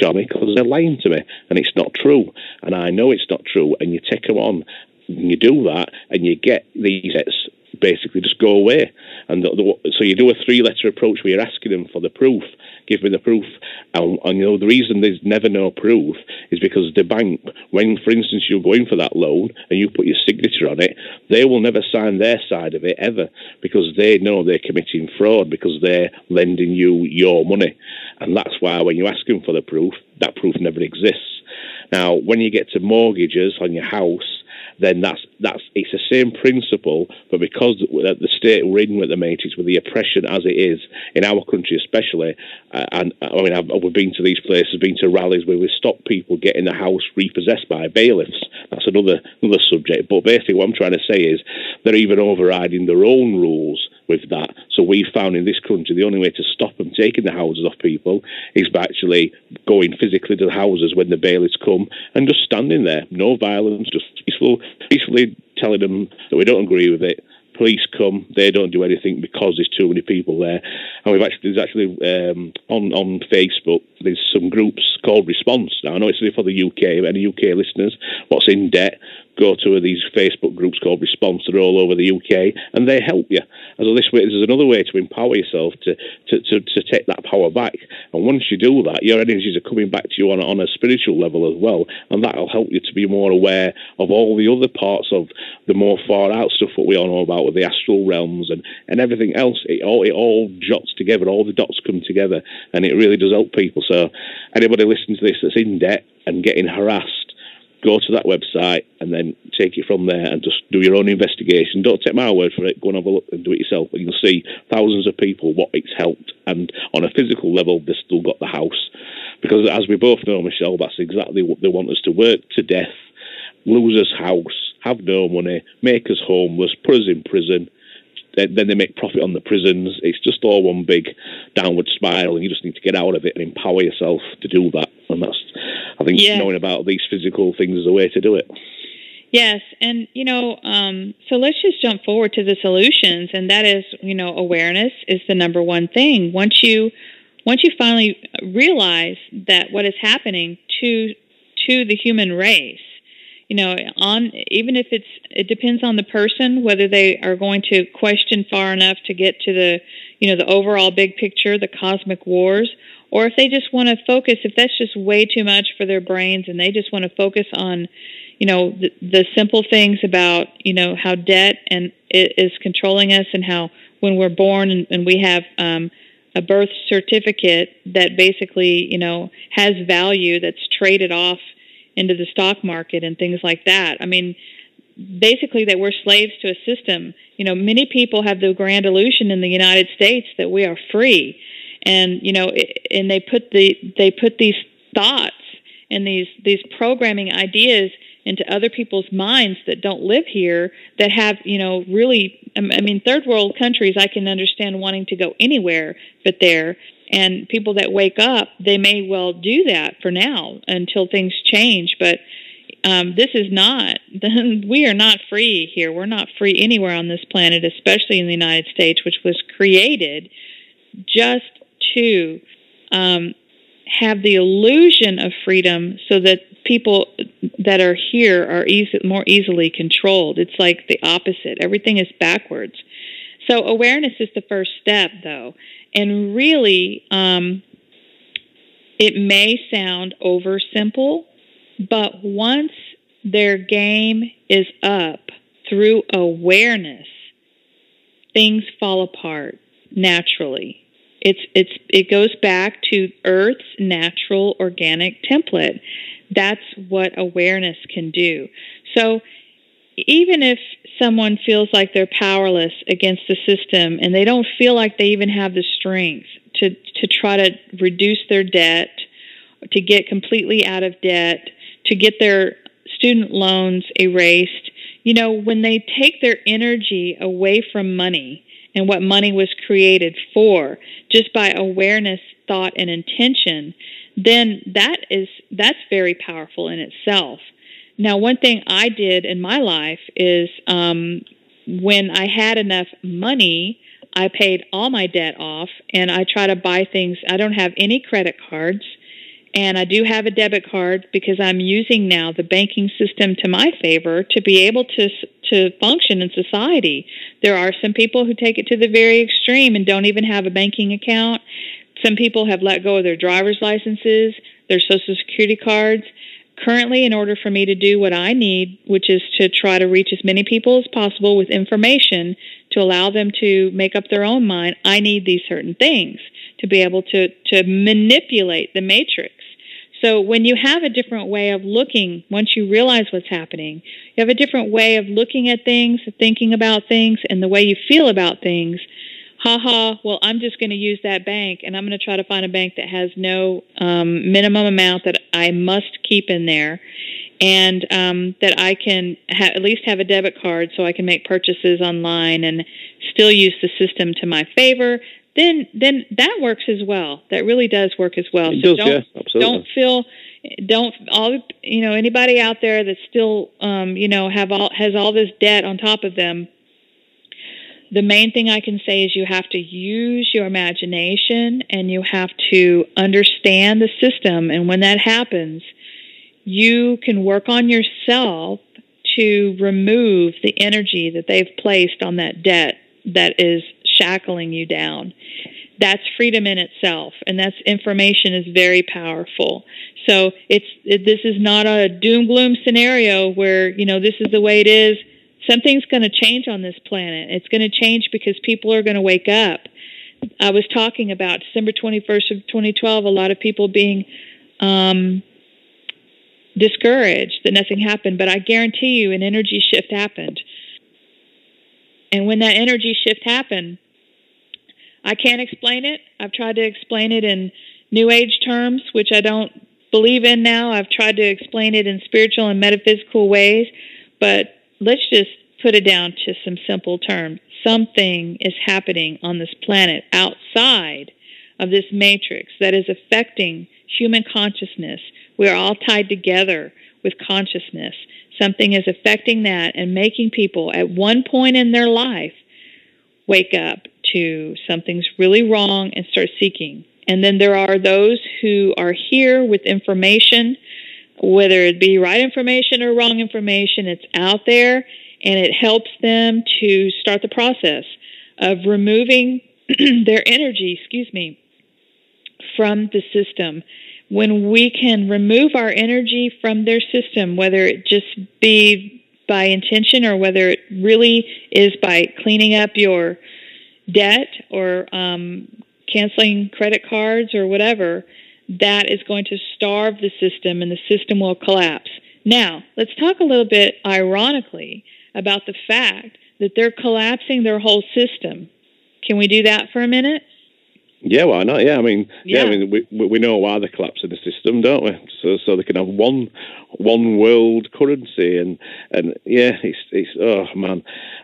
Johnny, because they're lying to me, and it's not true. And I know it's not true, and you take them on. You do that, and you get these debts basically just go away. And so you do a 3-letter approach where you're asking them for the proof. Give me the proof. And the reason there's never no proof is because the bank, when, for instance, you're going for that loan and you put your signature on it, they will never sign their side of it ever, because they know they're committing fraud, because they're lending you your money. And that's why when you ask them for the proof, that proof never exists. Now, when you get to mortgages on your house, then it's the same principle, but because the state we're in with the Matrix, with the oppression as it is in our country especially, and I mean, I've been to these places, been to rallies where we stop people getting the house repossessed by bailiffs. That's another subject. But basically what I'm trying to say is they're even overriding their own rules with that. So we found in this country the only way to stop them taking the houses off people is by actually going physically to the houses when the bailiffs come and just standing there. No violence, just peacefully telling them that we don't agree with it. Police come, they don't do anything because there's too many people there. And there's actually on Facebook, there's some groups called Response. Now I know it's only for the UK, but any UK listeners, what's in debt, go to these Facebook groups called Response. They're all over the UK, and they help you. And so this way, there's another way to empower yourself to take that power back. And once you do that, your energies are coming back to you on a spiritual level as well, and that'll help you to be more aware of all the other parts of the more far out stuff that we all know about with the astral realms and everything else. It all jots together, all the dots come together, and it really does help people. So anybody listening to this that's in debt and getting harassed, go to that website and then take it from there and just do your own investigation. Don't take my word for it. Go and have a look and do it yourself. And you'll see thousands of people what it's helped. And on a physical level, they've still got the house. Because as we both know, Michelle, that's exactly what they want us to work to death, lose us house, have no money, make us homeless, put us in prison. Then they make profit on the prisons. It's just all one big downward spiral, and you just need to get out of it and empower yourself to do that. And that's, I think, knowing about these physical things is the way to do it. Yes, and so let's just jump forward to the solutions, and that is, awareness is the number one thing. Once you finally realize that what is happening to the human race, even if it depends on the person, whether they are going to question far enough to get to the overall big picture, the cosmic wars, or if they just want to focus, if that's just way too much for their brains and they just want to focus on, the simple things about, how debt is controlling us, and how when we're born and we have a birth certificate that basically, has value that's traded off into the stock market and things like that. I mean, basically that we're slaves to a system. Many people have the grand illusion in the United States that we are free, and and they put these thoughts and these programming ideas into other people's minds that don't live here, that have really, I mean, third world countries, I can understand wanting to go anywhere but there. And people that wake up, they may well do that for now until things change. But this is not, we are not free here. We're not free anywhere on this planet, especially in the United States, which was created just to have the illusion of freedom so that people that are here are more easily controlled. It's like the opposite. Everything is backwards. So awareness is the first step, though. And really, it may sound oversimple, but once their game is up through awareness, things fall apart naturally. It goes back to Earth's natural organic template. That's what awareness can do. So even if someone feels like they're powerless against the system and they don't feel like they even have the strength to try to reduce their debt, to get completely out of debt, to get their student loans erased, when they take their energy away from money and what money was created for, just by awareness, thought, and intention, then that's very powerful in itself. Now, one thing I did in my life is when I had enough money, I paid all my debt off, and I try to buy things. I don't have any credit cards, and I do have a debit card because I'm using now the banking system to my favor to be able to function in society. There are some people who take it to the very extreme and don't even have a banking account. Some people have let go of their driver's licenses, their Social Security cards. Currently, in order for me to do what I need, which is to try to reach as many people as possible with information to allow them to make up their own mind, I need these certain things to be able to manipulate the matrix. So when you have a different way of looking, once you realize what's happening, you have a different way of looking at things, thinking about things, and the way you feel about things. Well, I'm just going to use that bank, and I'm going to try to find a bank that has no minimum amount that I must keep in there, and that I can at least have a debit card so I can make purchases online and still use the system to my favor. Then that works as well. That really does work as well. It does, yeah, absolutely. Anybody out there that still, has all this debt on top of them. The main thing I can say is you have to use your imagination and you have to understand the system. And when that happens, you can work on yourself to remove the energy that they've placed on that debt that is shackling you down. That's freedom in itself, and that's information is very powerful. So this is not a doom gloom scenario where this is the way it is. Something's going to change on this planet. It's going to change because people are going to wake up. I was talking about December 21st of 2012. A lot of people being discouraged that nothing happened, but I guarantee you an energy shift happened. And when that energy shift happened, I can't explain it. I've tried to explain it in New Age terms, which I don't believe in now. I've tried to explain it in spiritual and metaphysical ways, but let's just put it down to some simple terms. Something is happening on this planet outside of this matrix that is affecting human consciousness. We are all tied together with consciousness. Something is affecting that and making people at one point in their life wake up to something's really wrong and start seeking. And then there are those who are here with information, whether it be right information or wrong information, it's out there, and it helps them to start the process of removing their energy, from the system. When we can remove our energy from their system, whether it just be by intention or whether it really is by cleaning up your debt or canceling credit cards or whatever, that is going to starve the system and the system will collapse. Now, let's talk a little bit ironically about the fact that they're collapsing their whole system. Can we do that for a minute? Yeah, why not? Yeah, I mean, we know why they're collapsing the system, don't we? So they can have one world currency, and yeah, it's oh man,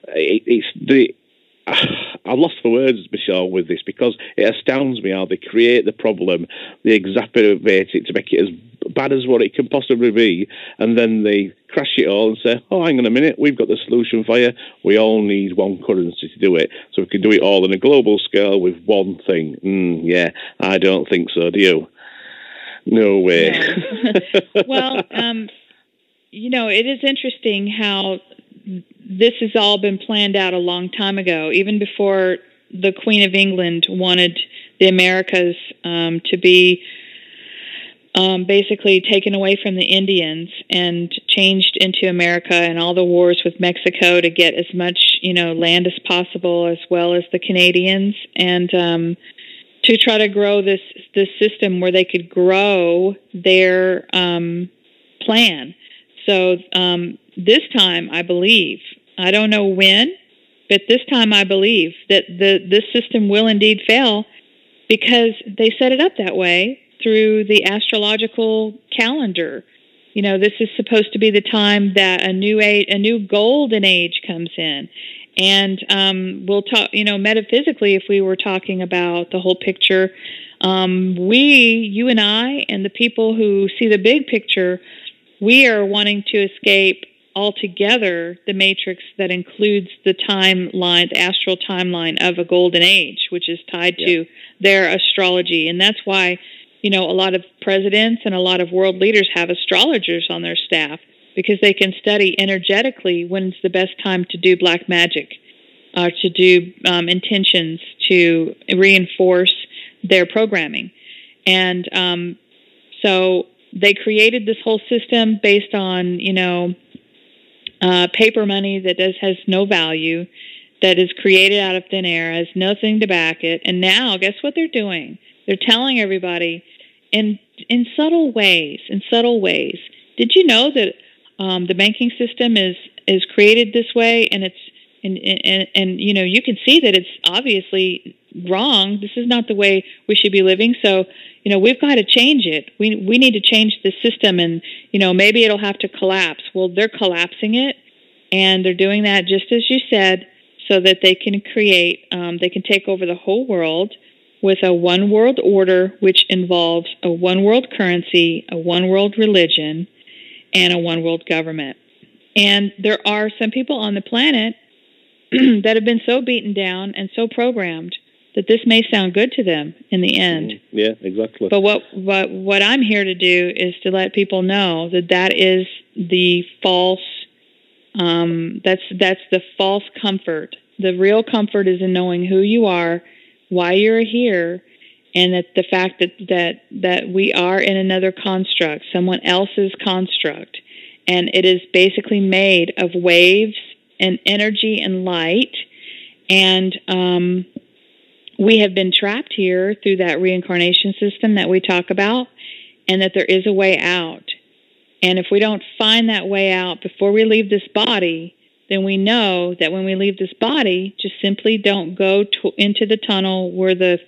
it's the. I'm lost for words, Michelle, with this because it astounds me how they create the problem, they exacerbate it to make it as bad as what it can possibly be, and then they crash it all and say, oh, hang on a minute, we've got the solution for you. We all need one currency to do it, so we can do it all on a global scale with one thing. Yeah, I don't think so, do you? No way. No. Well, it is interesting how this has all been planned out a long time ago, even before the Queen of England wanted the Americas to be basically taken away from the Indians and changed into America, and all the wars with Mexico to get as much, land as possible, as well as the Canadians, and to try to grow this system where they could grow their plan. So this time, I believe, I don't know when, but this time I believe that this system will indeed fail, because they set it up that way through the astrological calendar. This is supposed to be the time that a new golden age comes in. And we'll talk, metaphysically, if we were talking about the whole picture, you and I, and the people who see the big picture, we are wanting to escape altogether the matrix that includes the timeline, the astral timeline of a golden age, which is tied to their astrology. And that's why, a lot of presidents and a lot of world leaders have astrologers on their staff, because they can study energetically when's the best time to do black magic, to do intentions to reinforce their programming. And so they created this whole system based on, paper money that has no value, that is created out of thin air, has nothing to back it. And now, guess what they're doing? They're telling everybody in subtle ways. Did you know that the banking system is created this way, and you can see that it's obviously wrong. This is not the way we should be living. So, we've got to change it. We need to change the system, and maybe it'll have to collapse. Well, they're collapsing it, and they're doing that just as you said, so that they can create, they can take over the whole world with a one world order, which involves a one world currency, a one world religion, and a one world government. And there are some people on the planet that have been so beaten down and so programmed that this may sound good to them in the end. Yeah, exactly. But what I'm here to do is to let people know that is the false, that's the false comfort. The real comfort is in knowing who you are, why you're here, and that the fact that we are in another construct, someone else's construct, and it is basically made of waves and energy and light, and we have been trapped here through that reincarnation system that we talk about, and that there is a way out. And if we don't find that way out before we leave this body, then we know that when we leave this body, just simply don't go into the tunnel where the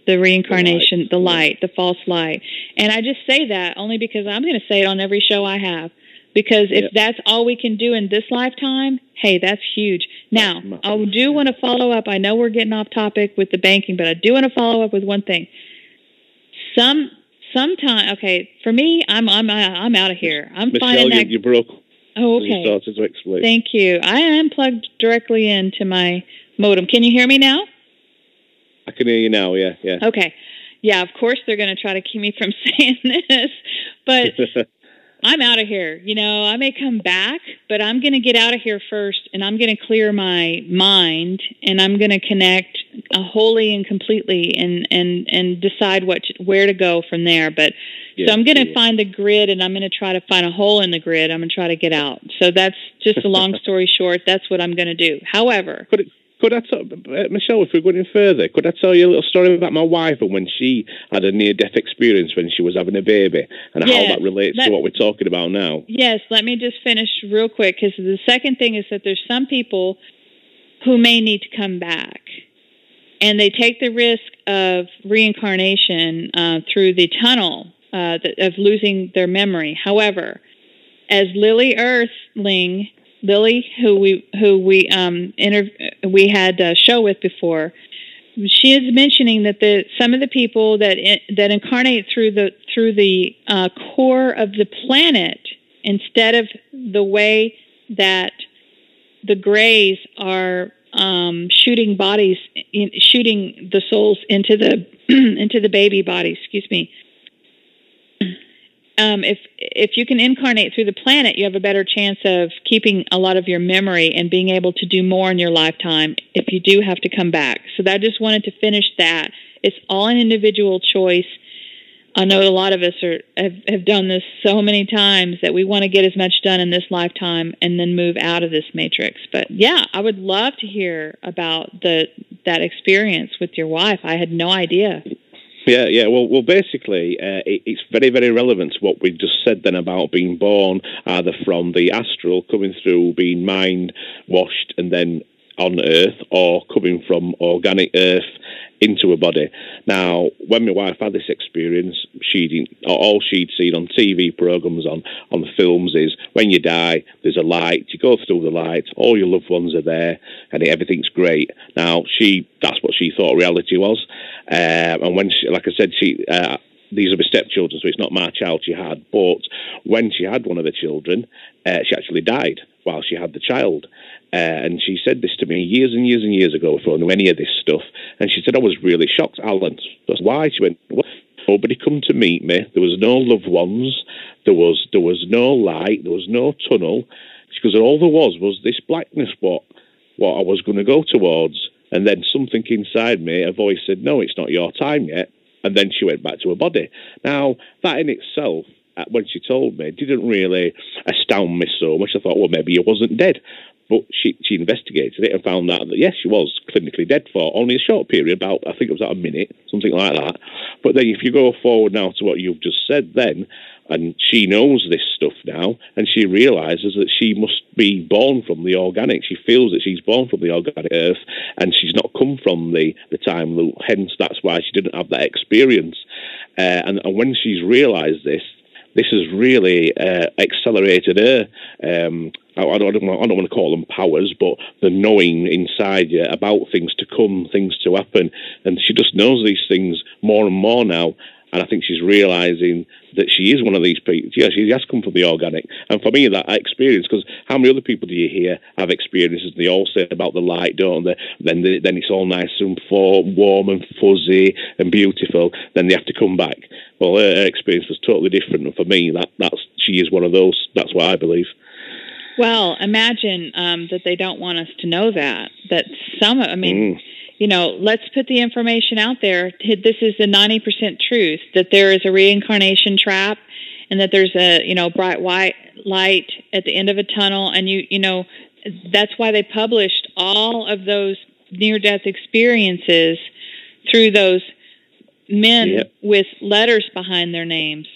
reincarnation, the light, the false light. And I just say that only because I'm going to say it on every show I have. Because if that's all we can do in this lifetime, hey, that's huge. Now, I do want to follow up. I know we're getting off topic with the banking, but I do want to follow up with one thing. Sometime, okay, for me, I'm out of here. I'm Michelle, finding that you broke. Oh, okay. You started to explain. Thank you. I am plugged directly into my modem. Can you hear me now? I can hear you now, yeah. Okay. Yeah, of course they're going to try to keep me from saying this, but I'm out of here. I may come back, but I'm going to get out of here first, and I'm going to clear my mind, and I'm going to connect wholly and completely and decide where to go from there. But so I'm going to find the grid, and I'm going to try to find a hole in the grid. I'm going to try to get out. So that's just a long story short. That's what I'm going to do. However, could I tell, Michelle, if we're going in further, could I tell you a little story about my wife and when she had a near-death experience when she was having a baby, and how that relates to what we're talking about now? Yes, let me just finish real quick, because the second thing is that there's some people who may need to come back, and they take the risk of reincarnation through the tunnel of losing their memory. However, as Lily Earthling, who we had a show with before, she is mentioning that some of the people that incarnate through the core of the planet, instead of the way that the Greys are shooting the souls into the into the baby body. Excuse me. if you can incarnate through the planet, you have a better chance of keeping a lot of your memory and being able to do more in your lifetime if you do have to come back. So I just wanted to finish that. It's all an individual choice. I know a lot of us have done this so many times that we want to get as much done in this lifetime and then move out of this matrix. But yeah, I would love to hear about that experience with your wife. I had no idea. Yeah. Well, basically, it's very, very relevant to what we just said then about being born either from the astral, coming through, being mind washed, and then on Earth, or coming from organic Earth into a body. Now, when my wife had this experience, all she'd seen on TV programs, on the films, is when you die, there's a light. You go through the light, all your loved ones are there, and everything's great. Now, that's what she thought reality was. And when she, like I said, these are my stepchildren, so it's not my child she had. But when she had one of the children, she actually died while she had the child. And she said this to me years and years and years ago before I knew any of this stuff. And she said, I was really shocked, Allan. That's why. She went, well, nobody come to meet me. There was no loved ones. There was no light. There was no tunnel. She goes, all there was this blackness, what I was going to go towards. And then something inside me, a voice said, no, it's not your time yet. And then she went back to her body. Now, that in itself, when she told me, didn't really astound me so much. I thought, well, maybe he wasn't dead. But she investigated it and found out that, yes, she was clinically dead for only a short period, I think it was about a minute, something like that. But then if you go forward now to what you've just said then, and she knows this stuff now, and she realises that she must be born from the organic. She feels that she's born from the organic Earth, and she's not come from the time loop. Hence, that's why she didn't have that experience. And when she's realised this has really accelerated her. I don't want to call them powers, but the knowing inside you about things to come, things to happen. And she just knows these things more and more now. And I think she's realising that she is one of these people. Yeah, she has come from the organic. And for me, that experience, because how many other people do you hear have experiences? And they all say about the light, don't they? Then it's all nice and warm and fuzzy and beautiful. Then they have to come back. Well, her experience was totally different. And for me, she is one of those. That's what I believe. Well, imagine that they don't want us to know that let's put the information out there. This is the 90% truth, that there is a reincarnation trap and that there's a, bright white light at the end of a tunnel. And that's why they published all of those near-death experiences through those men with letters behind their names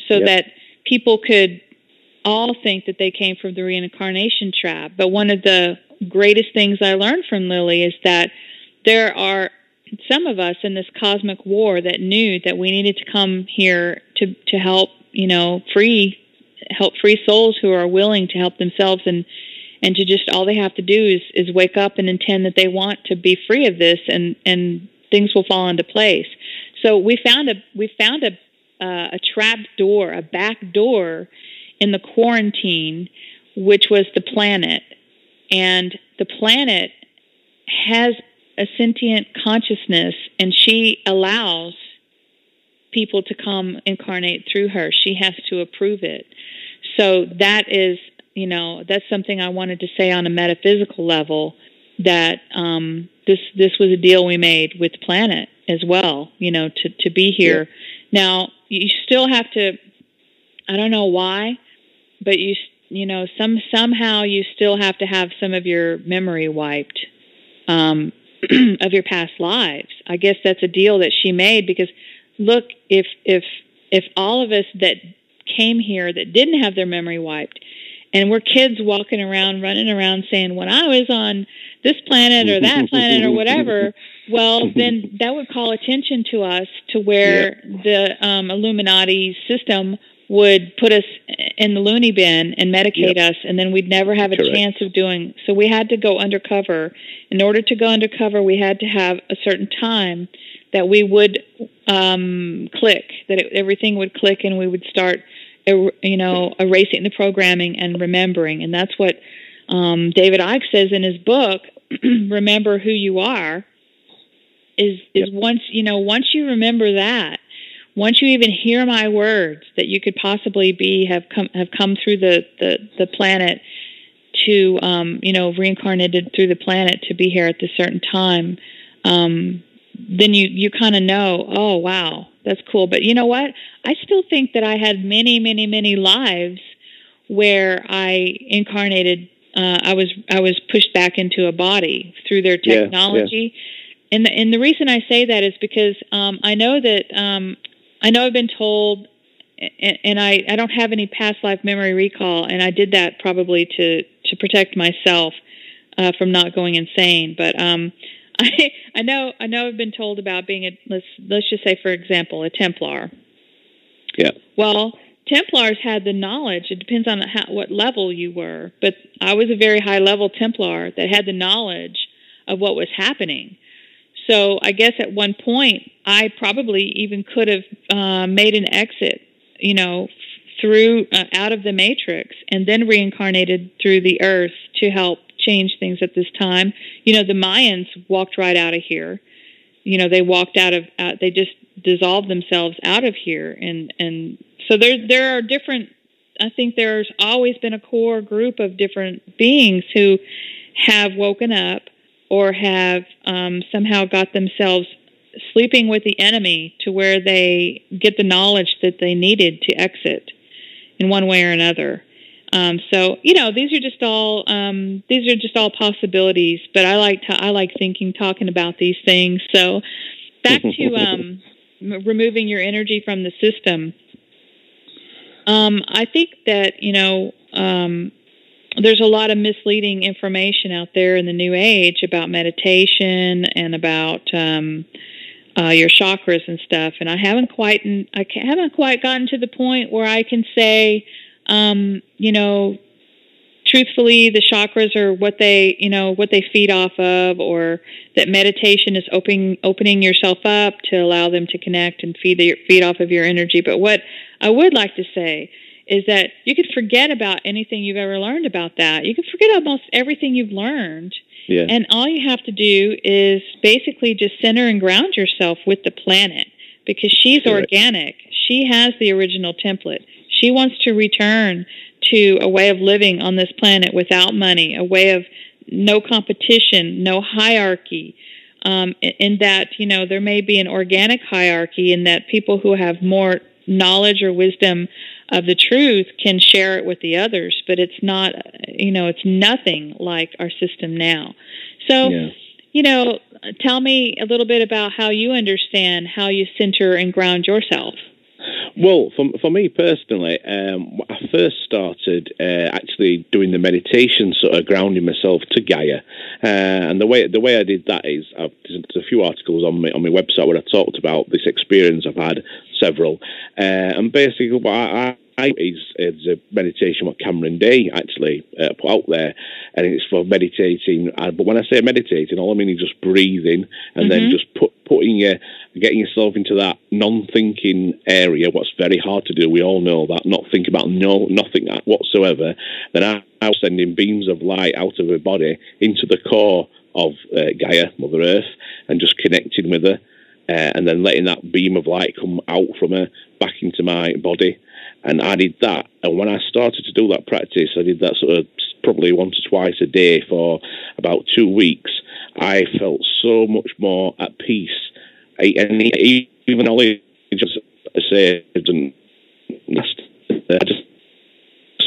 so that people could all think that they came from the reincarnation trap. But one of the greatest things I learned from Lily is that there are some of us in this cosmic war that knew that we needed to come here to help, free souls who are willing to help themselves and to just, all they have to do is wake up and intend that they want to be free of this, and things will fall into place. So we found a trap door, a back door in the quarantine, which was the planet. And the planet has a sentient consciousness, and she allows people to come incarnate through her. She has to approve it. So that is, that's something I wanted to say on a metaphysical level, that this was a deal we made with the planet as well, to be here. Yeah. Now, you still have to, I don't know why, but somehow you still have to have some of your memory wiped of your past lives. I guess that's a deal that she made, because look, if all of us that came here that didn't have their memory wiped, and we're kids walking around, running around saying, when I was on this planet or that planet or whatever, well, then that would call attention to us to where the Illuminati system would put us in the loony bin and medicate us, and then we'd never have a chance of doing. So we had to go undercover. In order to go undercover, we had to have a certain time that we would click, that everything would click, and we would start, erasing the programming and remembering. And that's what David Icke says in his book, Remember Who You Are, is once you remember that, once you even hear my words that you could possibly have come through the planet to, reincarnated through the planet to be here at this certain time, then you kind of know, oh, wow, that's cool. But you know what? I still think that I had many, many, many lives where I incarnated. I was pushed back into a body through their technology. Yeah. And the reason I say that is because I know that I've been told, and I don't have any past life memory recall, and I did that probably to protect myself from not going insane. But I know I've been told about being let's just say, for example, a Templar. Yeah. Well, Templars had the knowledge. It depends on what level you were, but I was a very high level Templar that had the knowledge of what was happening. So I guess at one point I probably even could have made an exit, through out of the Matrix, and then reincarnated through the Earth to help change things at this time. The Mayans walked right out of here. They walked they just dissolved themselves out of here, and so there are different. I think there's always been a core group of different beings who have woken up or have somehow got themselves sleeping with the enemy to where they get the knowledge that they needed to exit in one way or another. So these are just all possibilities. But I like talking about these things. So back to removing your energy from the system. I think that there's a lot of misleading information out there in the New Age about meditation and about your chakras and stuff. And I haven't quite gotten to the point where I can say, truthfully, the chakras are what they feed off of, or that meditation is opening yourself up to allow them to connect and feed off of your energy. But what I would like to say is that you could forget about anything you've ever learned about that. You could forget almost everything you've learned. Yeah. And all you have to do is basically just center and ground yourself with the planet, because she's organic. She has the original template. She wants to return to a way of living on this planet without money, a way of no competition, no hierarchy, in that, there may be an organic hierarchy in that people who have more knowledge or wisdom of the truth can share it with the others, but it's not, it's nothing like our system now. So, tell me a little bit about how you understand how you center and ground yourself. Well, for me personally, I first started actually doing the meditation, sort of grounding myself to Gaia, and the way I did that is there's a few articles on my website where I talked about this experience. I've had several, and basically what I is a meditation what Cameron Day actually put out there, and it's for meditating. But when I say meditating, all I mean is just breathing and then just getting yourself into that non-thinking area. What's very hard to do, we all know that, not think about nothing whatsoever. Then I was sending beams of light out of her body into the core of Gaia, Mother Earth, and just connecting with her, and then letting that beam of light come out from her back into my body. And I did that, and when I started to do that practice, I did that sort of probably once or twice a day for about 2 weeks. I felt so much more at peace. And even only just say, I just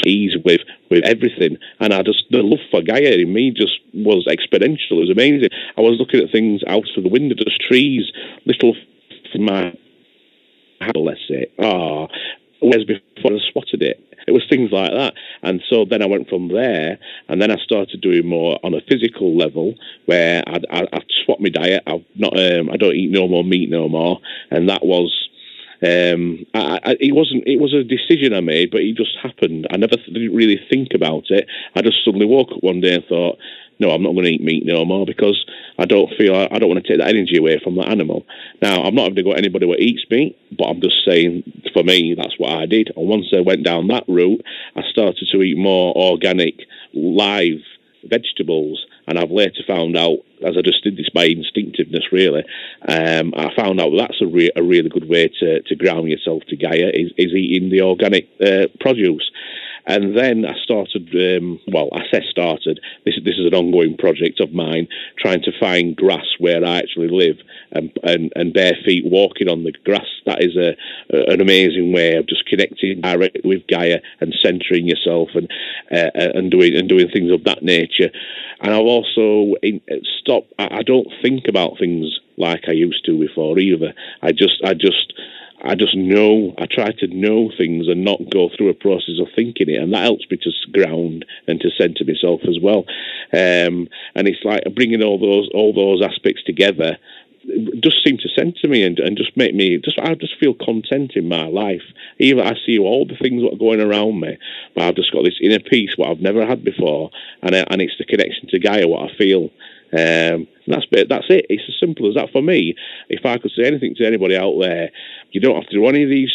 ease with everything, and the love for Gaia in me just was exponential. It was amazing. I was looking at things out of the window, just trees, little from my let's say, whereas before I spotted it. It was things like that. And so then I went from there, and then I started doing more on a physical level, where I swapped my diet. I don't eat no more meat no more, and that was it was a decision I made, but it just happened. I didn't really think about it. I just suddenly woke up one day and thought, no, I'm not going to eat meat no more, because I don't want to take that energy away from that animal. Now, I'm not having to go to anybody who eats meat, but I'm just saying, for me, that's what I did. And once I went down that route, I started to eat more organic, live vegetables, and I've later found out as I just did this by instinctiveness, really, I found out that's a really good way to ground yourself to Gaia is eating the organic produce. And then I started, this is an ongoing project of mine, trying to find grass where I actually live, and bare feet walking on the grass. That is an amazing way of just connecting directly with Gaia and centering yourself and doing things of that nature. And I've also stopped. I don't think about things like I used to before either. I just know. I try to know things and not go through a process of thinking it, and that helps me to ground and to center myself as well. And it's like bringing all those aspects together just seem to center me and just make me I just feel content in my life. Even I see all the things that are going around me, but I've just got this inner peace what I've never had before, and it's the connection to Gaia what I feel. That's it. It's as simple as that for me. If I could say anything to anybody out there, you don't have to do any of these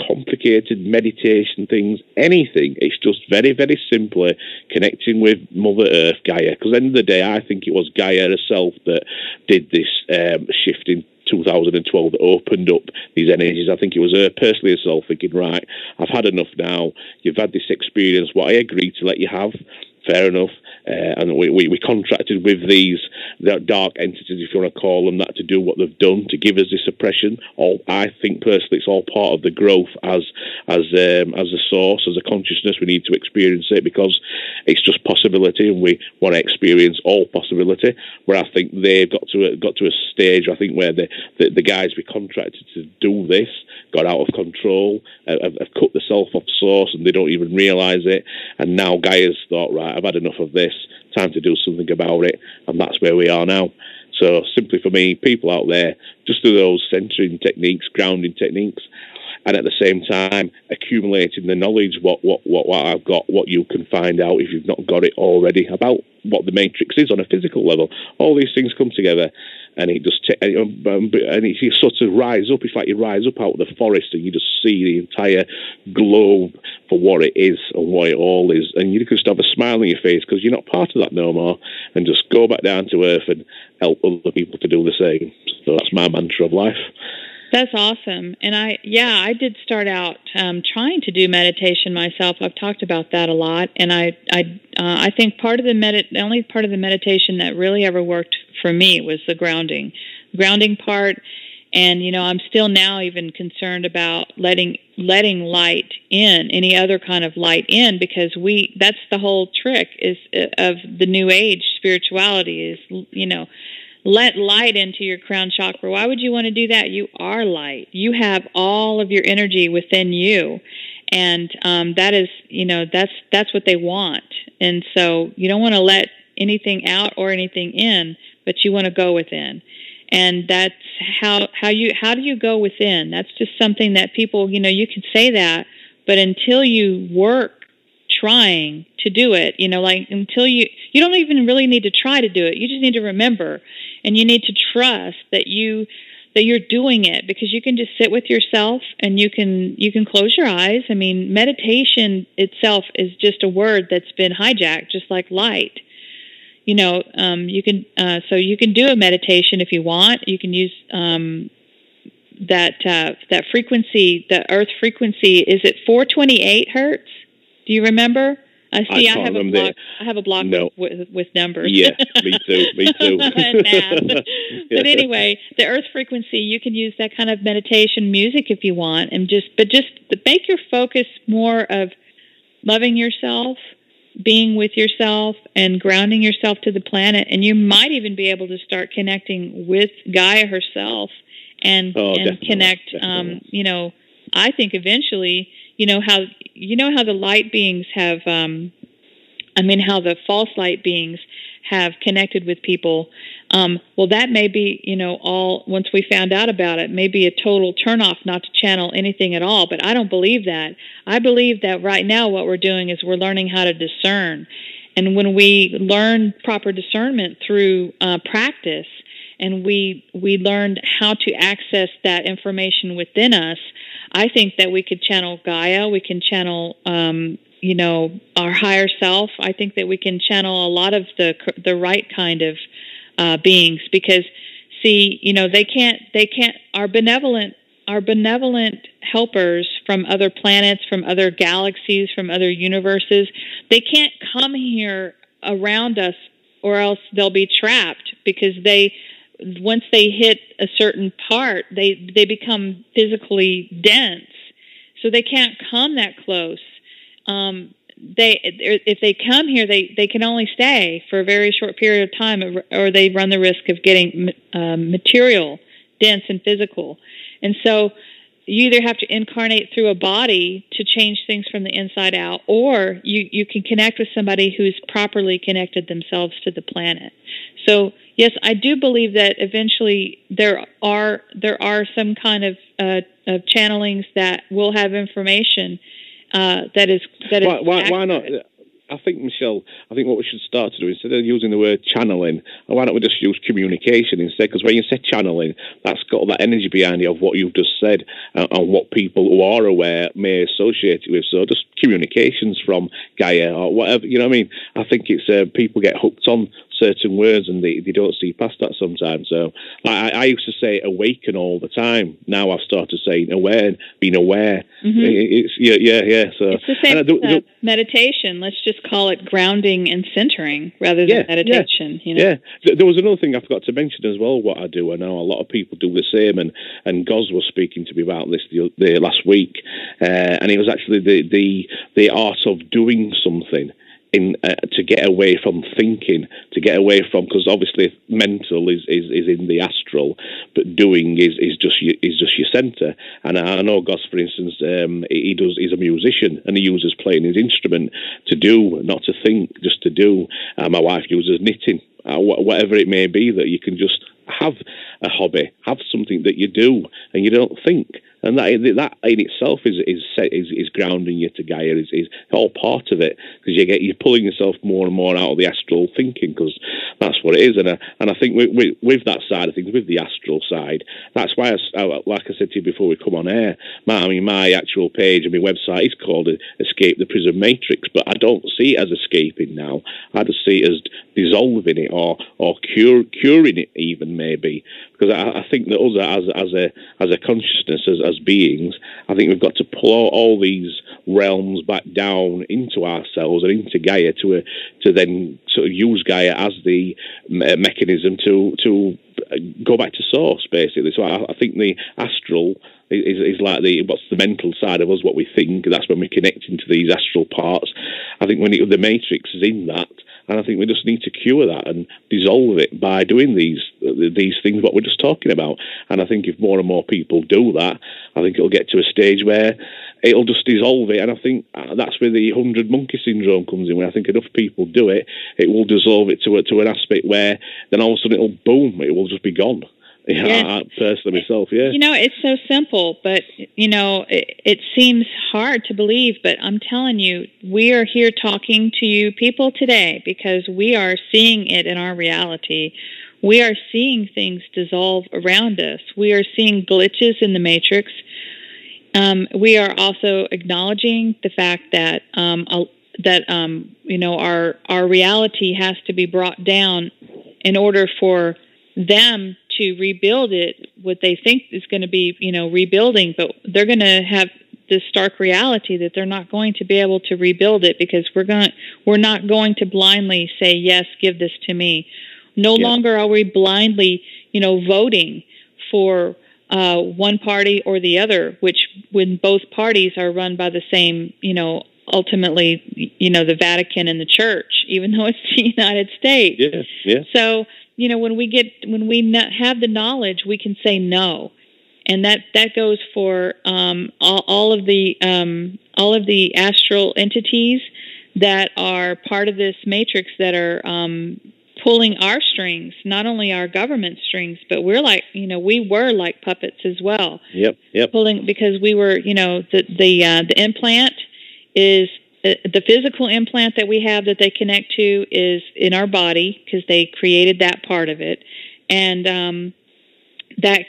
complicated meditation things, anything. It's just very, very simply connecting with Mother Earth, Gaia. Because at the end of the day, I think it was Gaia herself that did this shift in 2012 that opened up these energies. I think it was her personally herself thinking, right, I've had enough now. You've had this experience. What I agreed to let you have, fair enough. And we contracted with these dark entities, if you want to call them that, to do what they've done, to give us this oppression. I think personally it's all part of the growth as a source, as a consciousness. We need to experience it because it's just possibility, and we want to experience all possibility. Where I think they've got to a stage, I think, where the guys we contracted to do this got out of control, have cut themselves off source, and they don't even realise it. And now Gaia's thought, right, I've had enough of this, time to do something about it, and that's where we are now. So simply for me, people out there, just do those centering techniques, grounding techniques, and at the same time accumulating the knowledge, what I've got, what you can find out if you've not got it already, about what the matrix is on a physical level. All these things come together, and it just and you sort of rise up. It's like you rise up out of the forest and you just see the entire globe for what it is and what it all is, and you can just have a smile on your face because you're not part of that no more, and just go back down to earth and help other people to do the same. So that's my mantra of life. That's awesome. And I did start out trying to do meditation myself. I've talked about that a lot, and I think the only part of the meditation that really ever worked for me was the grounding part. And I'm still now even concerned about letting light in, any other kind of light in, because that's the whole trick of the New Age spirituality is let light into your crown chakra. Why would you want to do that? You are light. You have all of your energy within you. And that is, that's what they want. And so you don't want to let anything out or anything in, but you want to go within. And that's how do you go within? That's just something that people, you could say that, but until you work trying to do it, until you don't even really need to try to do it. You just need to remember, and you need to trust that you're doing it, because you can just sit with yourself and you can close your eyes. I mean, meditation itself is just a word that's been hijacked, just like light. You can do a meditation if you want. You can use that frequency, the Earth frequency. Is it 428 hertz? Do you remember? I have a block with numbers. Yeah, me too. And math. But anyway, the Earth frequency, you can use that kind of meditation music if you want, and just make your focus more of loving yourself, being with yourself, and grounding yourself to the planet. And you might even be able to start connecting with Gaia herself and connect. Definitely. I think eventually, how the light beings have, how the false light beings have connected with people. Well, that may be, all, once we found out about it, may be a total turnoff not to channel anything at all. But I don't believe that. I believe that right now what we're doing is we're learning how to discern. And when we learn proper discernment through practice, and we learned how to access that information within us, I think that we could channel Gaia, we can channel, our higher self. I think that we can channel a lot of the right kind of beings, because see, they can't, our benevolent helpers from other planets, from other galaxies, from other universes, they can't come here around us, or else they'll be trapped, because once they hit a certain part, they become physically dense, so they can't come that close. If they come here, they can only stay for a very short period of time, or they run the risk of getting material, dense and physical. And so you either have to incarnate through a body to change things from the inside out, or you can connect with somebody who's properly connected themselves to the planet. So yes, I do believe that eventually there are some kind of channelings that will have information that is why not? I think, Michelle, what we should start to do, instead of using the word channeling, why don't we just use communication instead? Because when you say channeling, that's got that energy behind it of what you've just said, and what people who are aware may associate it with. So just communications from Gaia or whatever, you know what I mean? I think it's people get hooked on certain words and they don't see past that sometimes. So I used to say awaken all the time. Now I've started saying aware, being aware. Mm-hmm. It's So it's the same as meditation. Let's just call it grounding and centering rather than meditation. Yeah. There was another thing I forgot to mention as well. What I do, I know a lot of people do the same, and Goz was speaking to me about this the last week, and it was actually the art of doing something. To get away from thinking, to get away from, because obviously mental is in the astral, but doing is just your centre. And I know Goss, for instance, he's a musician and he uses playing his instrument to do, not to think, just to do. My wife uses knitting, whatever it may be, that you can just have a hobby, have something that you do, and you don't think. And that in itself is grounding you to Gaia, is all part of it, because you're pulling yourself more and more out of the astral thinking, because that's what it is. And I think with that side of things, with the astral side, that's why, like I said to you before we come on air, my actual page and my website is called Escape the Prison Matrix, but I don't see it as escaping now. I just see it as dissolving it or curing it even, maybe, because I think that us as a consciousness, as beings, I think we've got to pull all these realms back down into ourselves and into Gaia to then sort of use Gaia as the mechanism to go back to source, basically. So I think the astral is like what's the mental side of us, what we think. That's when we connect into these astral parts. I think the matrix is in that. And I think we just need to cure that and dissolve it by doing these things, what we're just talking about. And I think if more and more people do that, I think it'll get to a stage where it'll just dissolve it. And I think that's where the 100 monkey syndrome comes in. When I think enough people do it, it will dissolve it to an aspect where then all of a sudden it'll boom, it will just be gone. Personally, myself, it's so simple, but it seems hard to believe. But I'm telling you, we are here talking to you people today because we are seeing it in our reality. We are seeing things dissolve around us. We are seeing glitches in the matrix. We are also acknowledging the fact that our reality has to be brought down in order for them to rebuild it, what they think is going to be, rebuilding, but they're going to have this stark reality that they're not going to be able to rebuild it, because we're not going to blindly say, yes, give this to me. No longer are we blindly, voting for one party or the other, which when both parties are run by the same, ultimately, the Vatican and the Church, even though it's the United States. Yeah. So, when we have the knowledge, we can say no, and that goes for all of the astral entities that are part of this matrix that are pulling our strings, not only our government strings, but we were like puppets as well. Yep. Pulling, because we were, the implant is. The physical implant that we have that they connect to is in our body, because they created that part of it. And we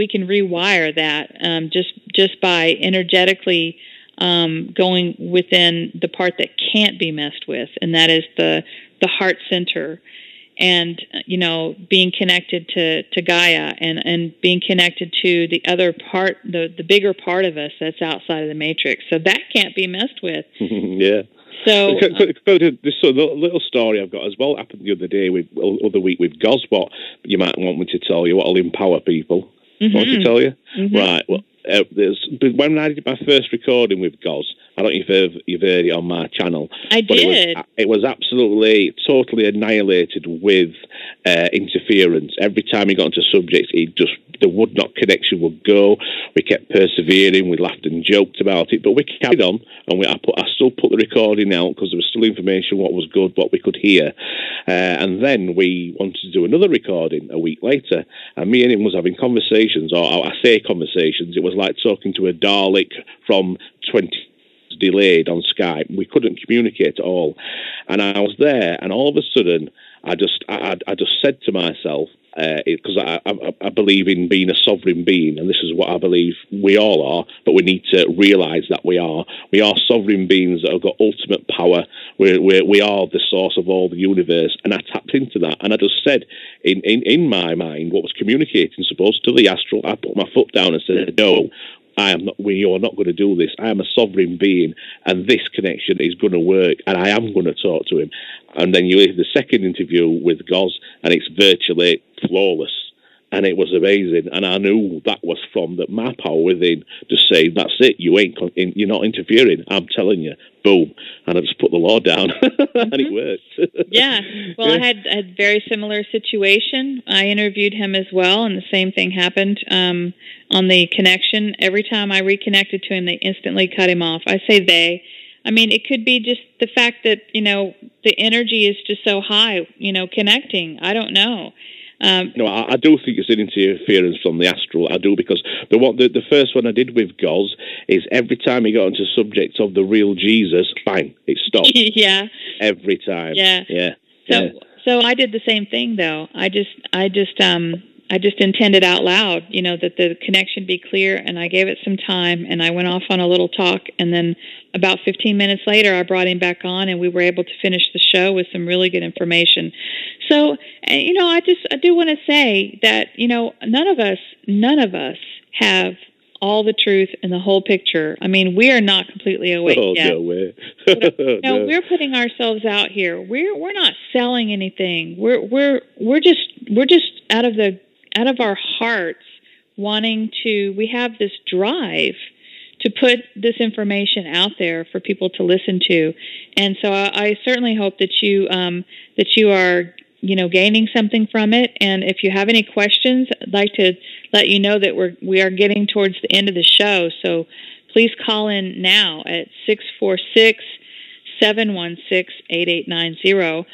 can rewire that just by energetically going within the part that can't be messed with, and that is the heart center. and being connected to Gaia and being connected to the other part, the bigger part of us that's outside of the matrix. So that can't be messed with. Yeah. So this little story I've got as well happened the other week with Goz. What you might want me to tell you, what'll empower people. Want to tell you? Right. Well, when I did my first recording with Goz, I don't know if you've heard it on my channel. I did. It was absolutely, totally annihilated with interference. Every time he got into subjects, the would not connection would go. We kept persevering. We laughed and joked about it, but we carried on, and I still put the recording out because there was still information, what was good, what we could hear. And then we wanted to do another recording a week later, and me and him was having conversations, or I say conversations, it was like talking to a Dalek from 20 delayed on Skype. We couldn't communicate at all. And I was there, and all of a sudden, I just said to myself, because I believe in being a sovereign being, and this is what I believe we all are, but we need to realise that we are sovereign beings that have got ultimate power. We are the source of all the universe, and I tapped into that, and I just said, in my mind, what was communicating supposed to the astral, I put my foot down and said, no, I am not. You are not going to do this. I am a sovereign being, and this connection is going to work, and I am going to talk to him. And then you hear the second interview with Goz, and it's virtually flawless, and it was amazing. And I knew that was from my power within, just saying, "That's it. You're not interfering. I'm telling you." Boom, and I just put the law down, and it worked. Yeah. Well, I had a very similar situation. I interviewed him as well, and the same thing happened on the connection. Every time I reconnected to him, they instantly cut him off. I say they. I mean, it could be just the fact that, the energy is just so high, connecting. I don't know. I do think it's an interference from the astral. I do, because the first one I did with Goz is every time he got into subjects of the real Jesus, bang, it stopped. Yeah. Every time. Yeah. Yeah. So I did the same thing, though. I just intended out loud, that the connection be clear, and I gave it some time, and I went off on a little talk, and then about 15 minutes later, I brought him back on, and we were able to finish the show with some really good information. So, I do want to say that, none of us have all the truth and the whole picture. I mean, we are not completely awake yet. No way. No, we're putting ourselves out here. We're not selling anything. We're just out of our hearts wanting to. We have this drive to put this information out there for people to listen to, and so I certainly hope that you are gaining something from it. And if you have any questions, I'd like to let you know that we are getting towards the end of the show. So please call in now at 646-716-8890.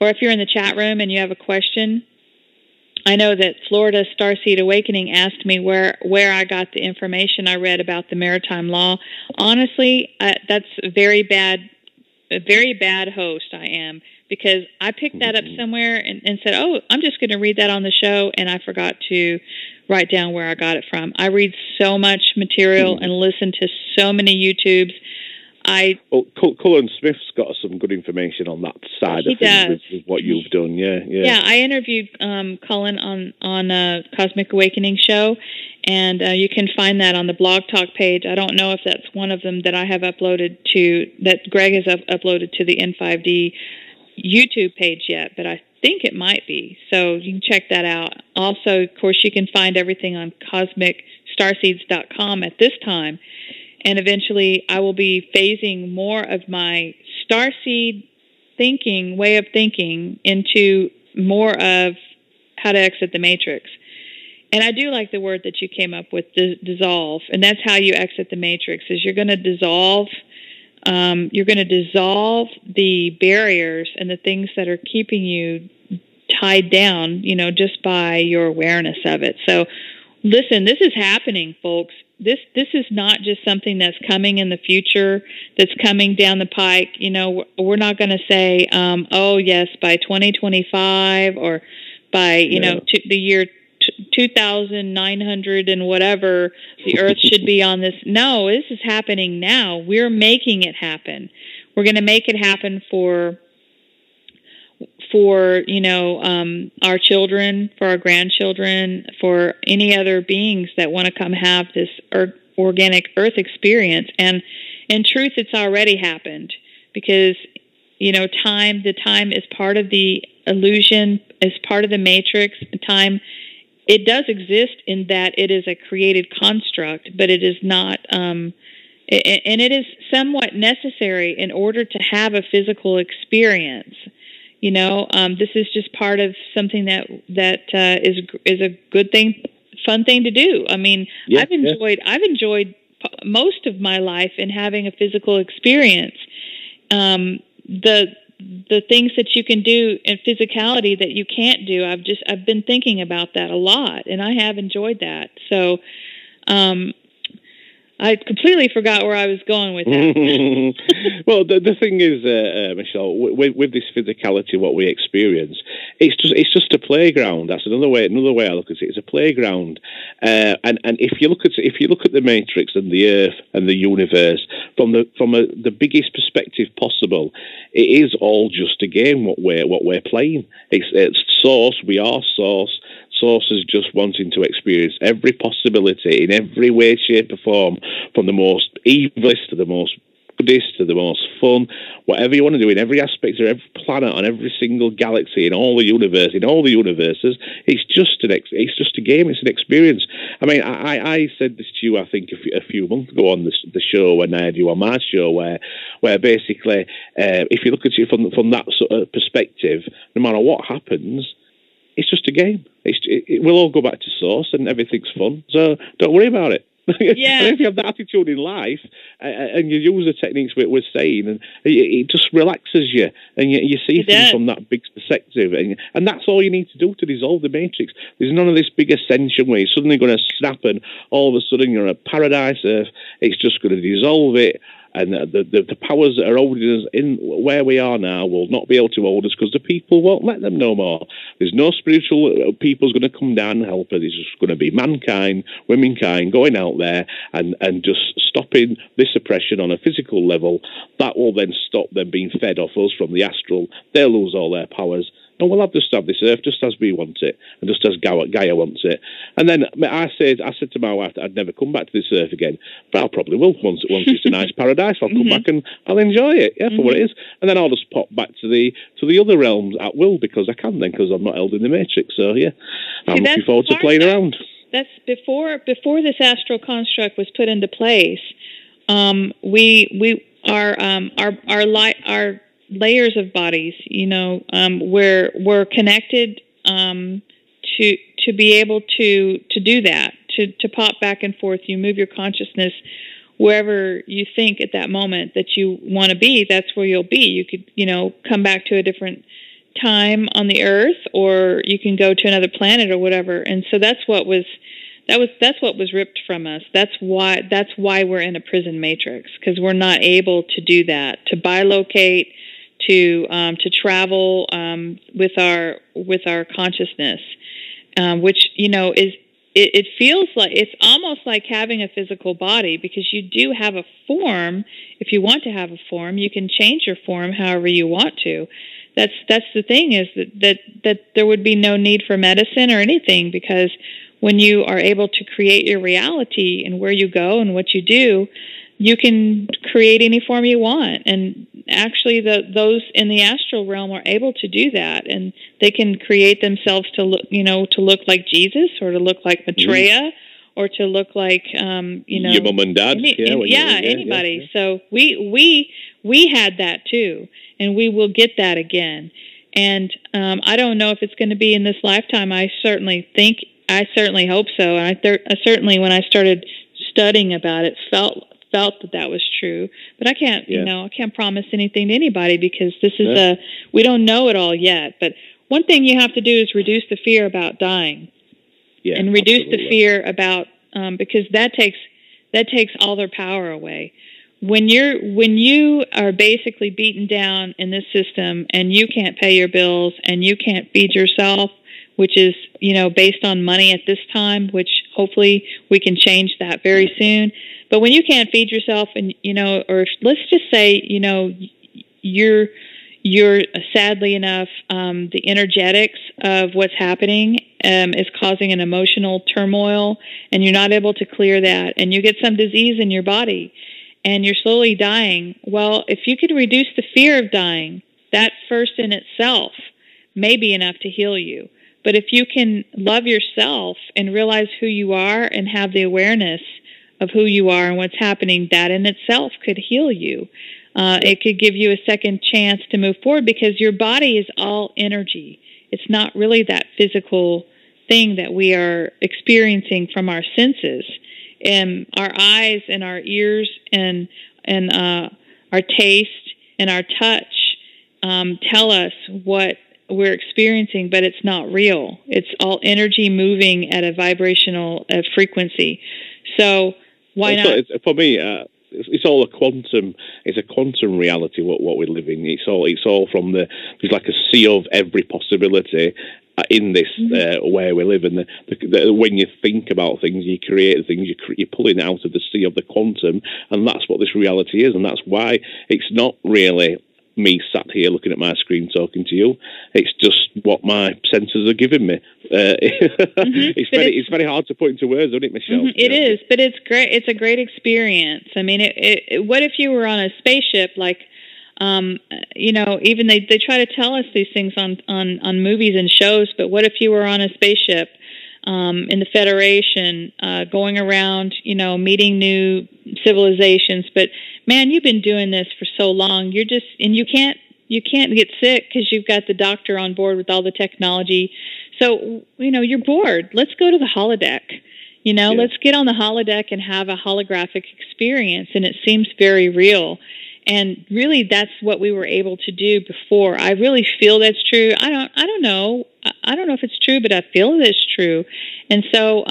Or if you're in the chat room and you have a question, I know that Florida Starseed Awakening asked me where I got the information I read about the maritime law. Honestly, that's a very bad host I am, because I picked that up somewhere and said, oh, I'm just going to read that on the show, and I forgot to write down where I got it from. I read so much material and listen to so many YouTubes. Cullen Smith's got some good information on that side of things with what you've done. Yeah. I interviewed Cullen on a Cosmic Awakening show, and you can find that on the Blog Talk page. I don't know if that's one of them that I have uploaded to, that Greg has uploaded to the N5D YouTube page yet, but I think it might be. So you can check that out. Also, of course, you can find everything on CosmicStarseeds.com at this time. And eventually, I will be phasing more of my starseed way of thinking into more of how to exit the matrix. And I do like the word that you came up with, dissolve. And that's how you exit the matrix, is you're going to dissolve. You're going to dissolve the barriers and the things that are keeping you tied down, just by your awareness of it. So, listen, this is happening, folks. This is not just something that's coming in the future, that's coming down the pike. We're not going to say, oh, yes, by 2025 or by, the year 2,900 and whatever, the Earth should be on this. No, this is happening now. We're making it happen. We're going to make it happen for for, our children, for our grandchildren, for any other beings that want to come have this organic earth experience. And in truth, it's already happened, because, the time is part of the illusion, is part of the matrix. Time, it does exist in that it is a created construct, but it is not, and it is somewhat necessary in order to have a physical experience. This is just part of something that is a good thing, fun thing to do. I mean, yeah, I've enjoyed most of my life in having a physical experience. The things that you can do in physicality that you can't do, I've been thinking about that a lot, and I have enjoyed that. So, I completely forgot where I was going with that. Well, the thing is, Michelle, with this physicality, what we experience, it's just a playground. That's another way I look at it. It's a playground, and if you look at the Matrix and the Earth and the universe from the biggest perspective possible, it is all just a game. What we're playing. It's Source. We are Source. Source is just wanting to experience every possibility in every way, shape, or form, from the most evilest to the most goodest to the most fun, whatever you want to do in every aspect of every planet, on every single galaxy, in all the universes. It's just a game. It's an experience. I mean, I said this to you, I think, a few months ago on the show when I had you on my show, where basically, if you look at it from that sort of perspective, no matter what happens, it's just a game. It will all go back to Source, and everything's fun. So don't worry about it. Yeah. And if you have that attitude in life, and you use the techniques we're saying, and it just relaxes you, and you see things from that big perspective, and that's all you need to do to dissolve the matrix. There's none of this big ascension where you're suddenly going to snap and all of a sudden you're a paradise Earth. It's just going to dissolve it. And the powers that are holding us in where we are now will not be able to hold us, because the people won't let them no more. There's no spiritual people's going to come down and help us. It's just going to be mankind, womankind going out there and just stopping this oppression on a physical level. That will then stop them being fed off us from the astral. They'll lose all their powers. And we'll have this Earth just as we want it, and just as Gaia wants it. And then I said to my wife that I'd never come back to this Earth again, but I probably will once it's a nice paradise. I'll come back and I'll enjoy it, for what it is. And then I'll just pop back to the other realms at will, because I can then, because I'm not held in the matrix. So yeah, I'm looking forward to playing around. That's before this astral construct was put into place. Our layers of bodies, we're connected to be able to do that, to pop back and forth. You move your consciousness wherever you think at that moment that you want to be. That's where you'll be. You could, come back to a different time on the Earth, or you can go to another planet or whatever. And so that's what was ripped from us. That's why we're in a prison matrix, because we're not able to do that, to bilocate, to travel with our consciousness, which it feels like it's almost like having a physical body, because you do have a form. If you want to have a form, you can change your form however you want to. That's the thing, is that there would be no need for medicine or anything, because when you are able to create your reality and where you go and what you do, you can create any form you want. And actually, those in the astral realm are able to do that, and they can create themselves to look like Jesus, or to look like Maitreya, or to look like your mom and dad, anybody. Yeah. So we had that too, and we will get that again. And I don't know if it's going to be in this lifetime. I certainly hope so. And I certainly, when I started studying about it, felt that was true. But I can't, I can't promise anything to anybody, because this is we don't know it all yet. But one thing you have to do is reduce the fear about dying, and reduce the fear about because that takes all their power away. When you are basically beaten down in this system, and you can't pay your bills, and you can't feed yourself, which is, based on money at this time, which hopefully we can change that very soon. But when you can't feed yourself, and, or let's just say, you're sadly enough, the energetics of what's happening is causing an emotional turmoil, and you're not able to clear that, and you get some disease in your body, and you're slowly dying. Well, if you could reduce the fear of dying, that first in itself may be enough to heal you. But if you can love yourself and realize who you are and have the awareness of who you are and what's happening, that in itself could heal you. It could give you a second chance to move forward, because your body is all energy. It's not really that physical thing that we are experiencing from our senses. And our eyes and our ears and our taste and our touch tell us what we're experiencing, but it's not real. It's all energy moving at a vibrational frequency. So why not? For me, it's all a quantum. It's a quantum reality. What we live in. It's all from the. There's like a sea of every possibility in this where we live. And when you think about things, you create things. You're pulling out of the sea of the quantum, and that's what this reality is. And that's why it's not really me sat here looking at my screen talking to you. It's just what my senses are giving me. It's very hard to put into words, isn't it, Michelle? It is, but it's great. It's a great experience. I mean, what if you were on a spaceship, like, even they try to tell us these things on movies and shows, but what if you were on a spaceship in the Federation, going around, meeting new civilizations, but man, you've been doing this for so long. And you can't get sick because you've got the doctor on board with all the technology. So, you're bored. Let's go to the holodeck. Let's get on the holodeck and have a holographic experience. And it seems very real. And really, that's what we were able to do before. I really feel that's true. I don't know. I don't know if it's true, but I feel it's true. And so,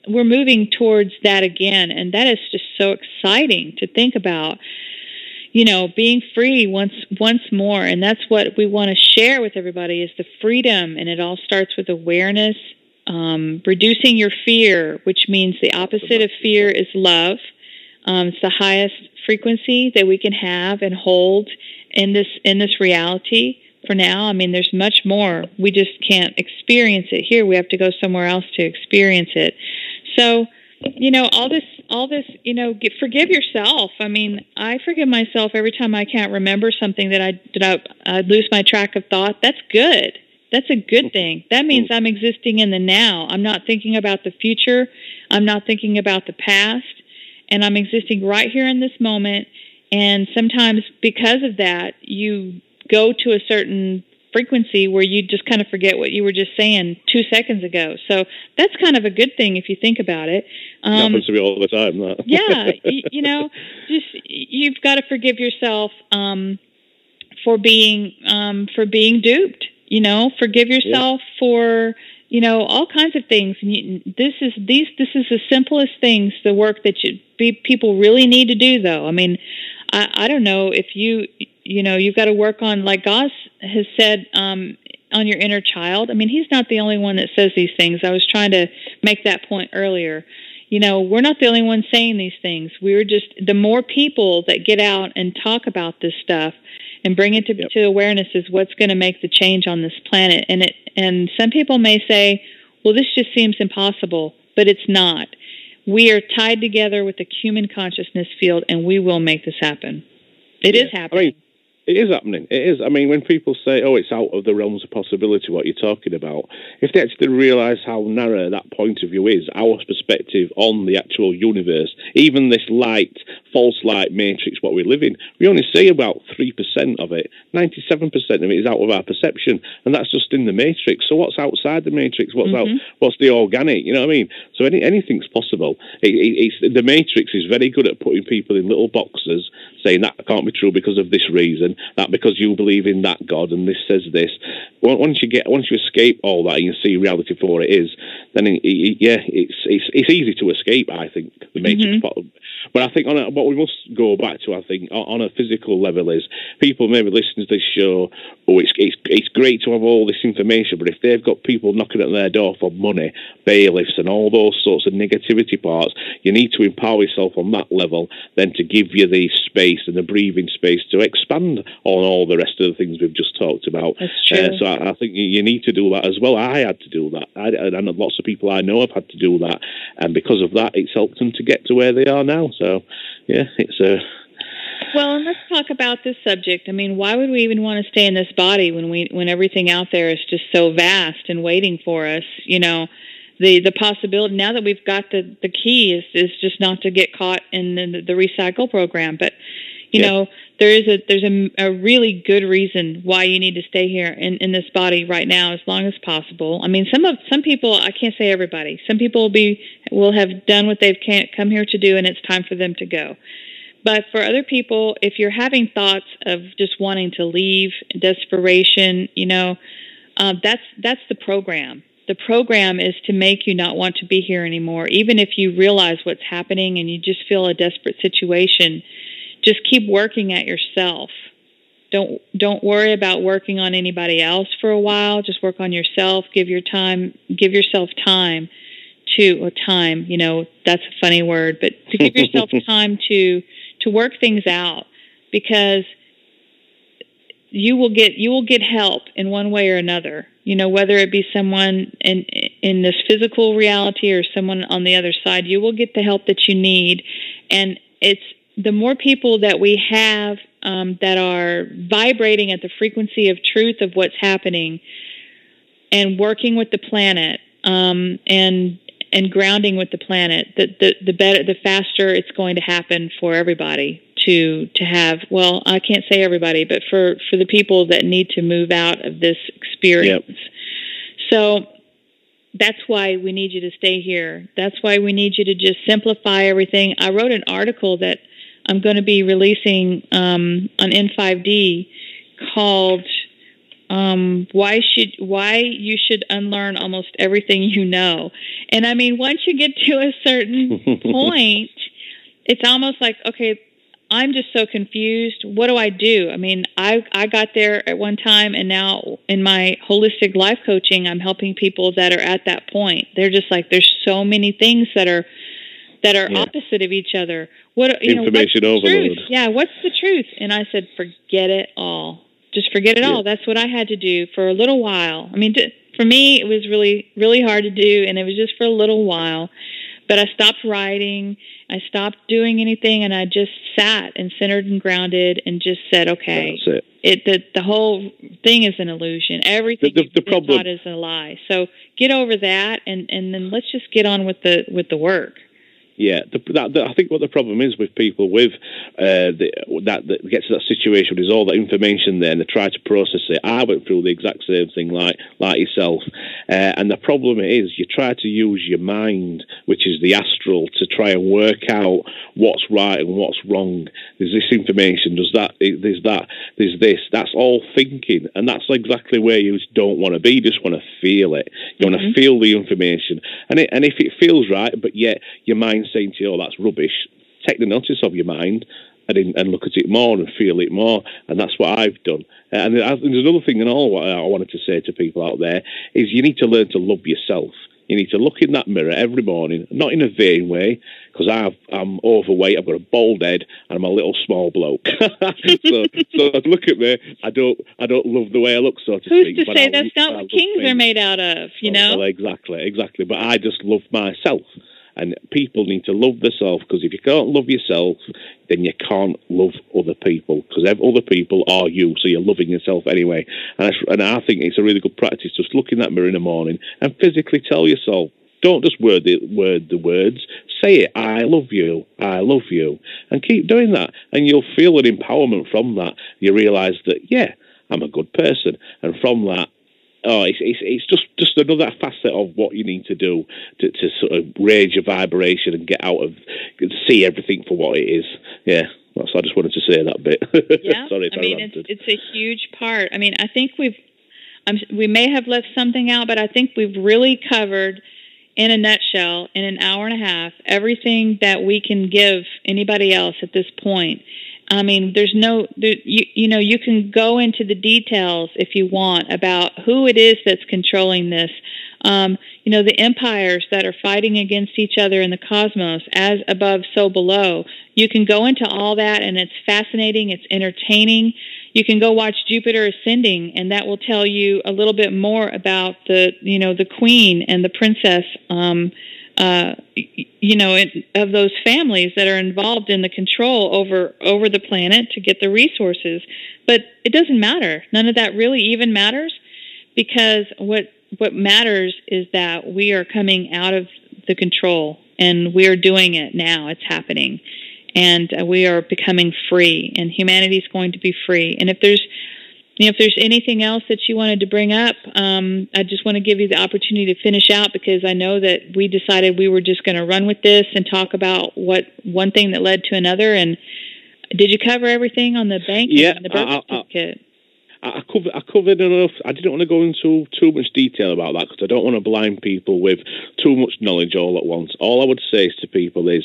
we're moving towards that again. And that is just so exciting to think about, being free once more. And that's what we want to share with everybody, is the freedom. And it all starts with awareness, reducing your fear, which means the opposite of fear is love. It's the highest frequency that we can have and hold in this reality for now. I mean, there's much more. We just can't experience it here. We have to go somewhere else to experience it. So, all this, forgive yourself. I mean, I forgive myself every time I can't remember something that I lose my track of thought. That's good. That's a good thing. That means I'm existing in the now. I'm not thinking about the future. I'm not thinking about the past. And I'm existing right here in this moment. And sometimes because of that, you go to a certain frequency where you just kind of forget what you were just saying 2 seconds ago. So that's kind of a good thing if you think about it. It happens to me all the time. That. Yeah, you've got to forgive yourself for being duped. Forgive yourself for all kinds of things. This is the simplest things, the work that people really need to do, though. I mean, I don't know if you've got to work on, like Goss has said, on your inner child. I mean, he's not the only one that says these things. I was trying to make that point earlier. We're not the only ones saying these things. The more people that get out and talk about this stuff and bring it to awareness is what's going to make the change on this planet. And some people may say, well, this just seems impossible, but it's not. We are tied together with the human consciousness field, and we will make this happen. It is happening. It is happening. It is. I mean, when people say, oh, it's out of the realms of possibility, what you're talking about, if they actually realise how narrow that point of view is, our perspective on the actual universe, even this false light matrix, what we live in, we only see about 3% of it. 97% of it is out of our perception, and that's just in the matrix. So what's outside the matrix? What's the organic? You know what I mean? So anything's possible. The matrix is very good at putting people in little boxes, saying that can't be true because of this reason, that because you believe in that God and this says this. Once you escape all that and you see reality for what it is, then it's easy to escape. I think the matrix. But I think what we must go back to, I think, on a physical level is people maybe listen to this show. Oh, it's great to have all this information, but if they've got people knocking at their door for money, bailiffs, and all those sorts of negativity parts, you need to empower yourself on that level, then to give you the space and the breathing space to expand. on all the rest of the things we've just talked about. That's true. So I think you need to do that as well. I had to do that. And lots of people I know have had to do that. And because of that, it's helped them to get to where they are now. So, yeah, it's a... Well, and let's talk about this subject. I mean, why would we even want to stay in this body when everything out there is just so vast and waiting for us? You know, the possibility now that we've got the key is just not to get caught in the recycle program. But you know, there's a really good reason why you need to stay here in this body right now as long as possible. I mean, some people, I can't say everybody. Some people will have done what they've come here to do, and it's time for them to go. But for other people, if you're having thoughts of just wanting to leave, desperation, you know, that's the program. The program is to make you not want to be here anymore. Even if you realize what's happening and you just feel a desperate situation, just keep working at yourself. Don't worry about working on anybody else for a while. Just work on yourself. Give yourself time time. You know, that's a funny word, but to give yourself time to work things out, because you will get help in one way or another. You know, whether it be someone in this physical reality or someone on the other side, you will get the help that you need. And it's the more people that we have that are vibrating at the frequency of truth of what's happening and working with the planet and grounding with the planet, the better, the faster it's going to happen for everybody to have. Well, I can't say everybody, but for the people that need to move out of this experience. Yep. So that's why we need you to stay here. That's why we need you to just simplify everything. I wrote an article that I'm going to be releasing on N5D called why you should unlearn almost everything you know. And I mean, once you get to a certain point, it's almost like, okay, I'm just so confused. What do I do? I mean, I got there at one time, and now in my holistic life coaching, I'm helping people that are at that point. They're just like, there's so many things that are opposite of each other. Information overload. Yeah, what's the truth? And I said, forget it all. Just forget it all. That's what I had to do for a little while. I mean, for me, it was really, really hard to do, and it was just for a little while. But I stopped writing. I stopped doing anything, and I just sat and centered and grounded and just said, okay, that's it. The whole thing is an illusion. Everything the problem is a lie. So get over that, and then let's just get on with the work. Yeah, I think what the problem is with people with that gets to that situation is all that information there, and they try to process it. I went through the exact same thing like yourself, and the problem is you try to use your mind, which is the astral, to try and work out what's right and what's wrong. There's this information, there's this. That's all thinking, and that's exactly where you don't want to be. You just want to feel it. You want to feel the information, and if it feels right, but yet your mind saying to you, oh, that's rubbish, take the notice of your mind and look at it more and feel it more. And that's what I've done. And there's another thing, and all what I wanted to say to people out there is you need to learn to love yourself. You need to look in that mirror every morning, not in a vain way, because I'm overweight, I've got a bald head, and I'm a little small bloke. so look at me. I don't love the way I look, so to speak. Who's to say that's not what kings are made out of? You know. Well, exactly. But I just love myself. And people need to love themselves, because if you can't love yourself, then you can't love other people, because other people are you, so you're loving yourself anyway. And I think it's a really good practice, just look in that mirror in the morning and physically tell yourself. Don't just word the words. Say it. I love you. I love you. And keep doing that. And you'll feel an empowerment from that. You realise that, yeah, I'm a good person. And from that, it's just another facet of what you need to do to sort of raise your vibration and get out of, see everything for what it is. Yeah, so I just wanted to say that bit. Yeah, Sorry if I mean, it's a huge part. I mean, I think we may have left something out, but I think we've really covered, in a nutshell, in an hour and a half, everything that we can give anybody else at this point. I mean, you can go into the details if you want about who it is that's controlling this. The empires that are fighting against each other in the cosmos, as above, so below. You can go into all that, and it's fascinating. It's entertaining. You can go watch Jupiter Ascending, and that will tell you a little bit more about the queen and the princess, of those families that are involved in the control over the planet to get the resources. But it doesn't matter. None of that really even matters, because what matters is that we are coming out of the control, and we are doing it now. It's happening. And we are becoming free, and humanity is going to be free. And if there's anything else that you wanted to bring up, I just want to give you the opportunity to finish out, because I know that we decided we were just going to run with this and talk about one thing that led to another. And did you cover everything on the bank and the birth certificate? I covered enough. I didn't want to go into too much detail about that, because I don't want to blind people with too much knowledge all at once. All I would say to people is,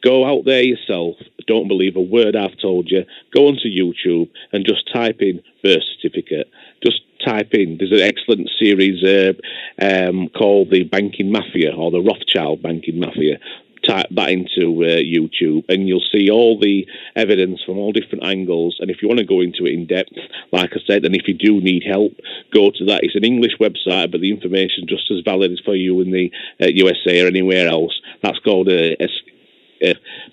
go out there yourself. Don't believe a word I've told you. Go onto YouTube and just type in birth certificate. Just type in. There's an excellent series called The Banking Mafia, or The Rothschild Banking Mafia. Type that into YouTube, and you'll see all the evidence from all different angles. And if you want to go into it in depth, like I said, and if you do need help, go to that. It's an English website, but the information just as valid as for you in the USA or anywhere else. That's called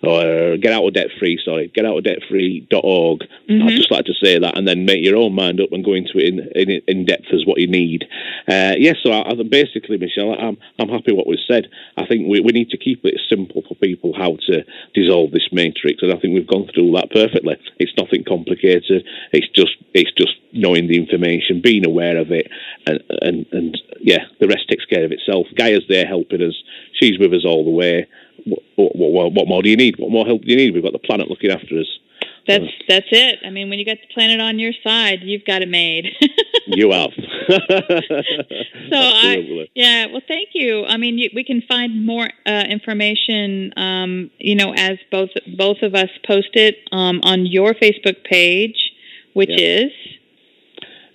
or Get Out of Debt Free, getoutofdebtfree.org. I'd just like to say that, and then make your own mind up and go into it in depth as what you need. So basically, Michelle, I'm happy what was said. I think we need to keep it simple for people how to dissolve this matrix, and I think we've gone through that perfectly. It's nothing complicated. It's just knowing the information, being aware of it, and the rest takes care of itself. Gaia's there helping us. She's with us all the way. What more do you need? What more help do you need? We've got the planet looking after us. That's it. I mean, when you got the planet on your side, you've got it made. You have. Well, thank you. I mean, we can find more information, as both of us post it on your Facebook page, which is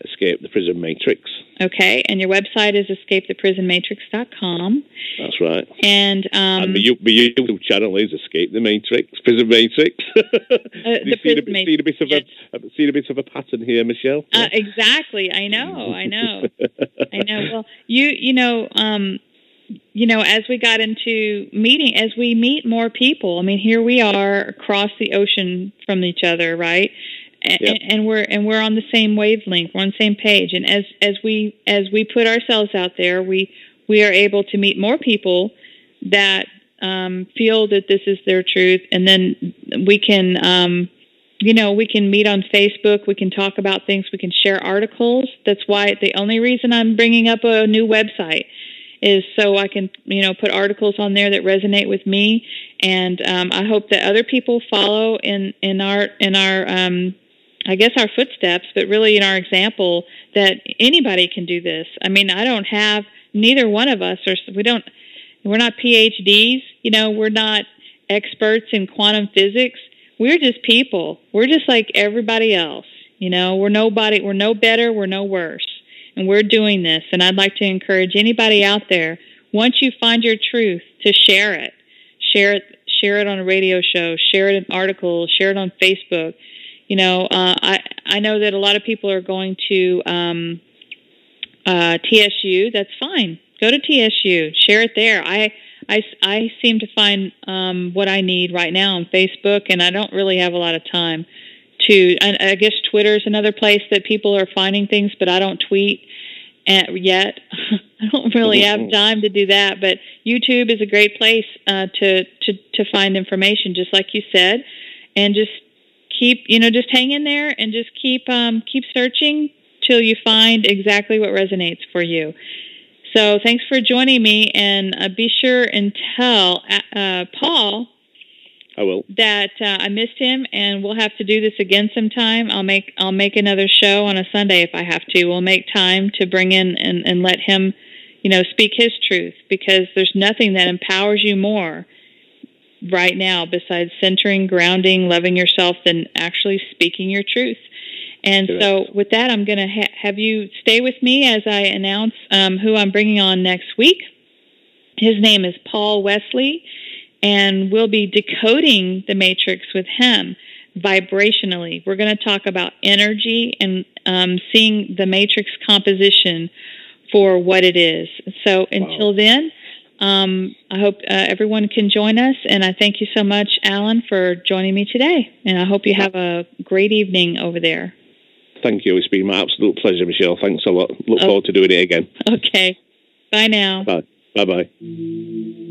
Escape the Prison Matrix. Okay, and your website is escapetheprisonmatrix.com. That's right. And my YouTube channel is Escape the Matrix, Prison Matrix. The Prison Matrix. Seen a bit of a pattern here, Michelle? Exactly. I know. Well, as we got into meeting, as we meet more people, I mean, here we are across the ocean from each other, right? And we're on the same wavelength. We're on the same page. And as we put ourselves out there, we are able to meet more people that feel that this is their truth. And then we can, we can meet on Facebook. We can talk about things. We can share articles. That's why the only reason I'm bringing up a new website is so I can, put articles on there that resonate with me. And I hope that other people follow in our I guess our footsteps, but really in our example, that anybody can do this. I mean, neither one of us we're not PhDs, we're not experts in quantum physics. We're just people. We're just like everybody else. We're no better, we're no worse. And we're doing this. And I'd like to encourage anybody out there, once you find your truth, to share it. Share it on a radio show, share it in articles, share it on Facebook. I know that a lot of people are going to TSU. That's fine. Go to TSU. Share it there. I seem to find what I need right now on Facebook, and I don't really have a lot of time to. And I guess Twitter's another place that people are finding things, but I don't tweet yet. I don't really have time to do that. But YouTube is a great place to find information, just like you said, and just keep, just hang in there and just keep searching till you find exactly what resonates for you. So thanks for joining me, and be sure and tell Paul. I will. That I missed him, and we'll have to do this again sometime. I'll make another show on a Sunday if I have to. We'll make time to bring in and let him, speak his truth, because there's nothing that empowers you more right now besides centering, grounding, loving yourself than actually speaking your truth. And correct. So with that, I'm going to have you stay with me as I announce who I'm bringing on next week. His name is Paul Wesley, and we'll be decoding the matrix with him. vibrationally. We're going to talk about energy and seeing the matrix composition for what it is. So until then, I hope everyone can join us, and I thank you so much, Allan, for joining me today, and I hope you have a great evening over there. Thank you. It's been my absolute pleasure, Michelle. Thanks a lot. Look forward to doing it again. Okay. Bye now. Bye. Bye-bye.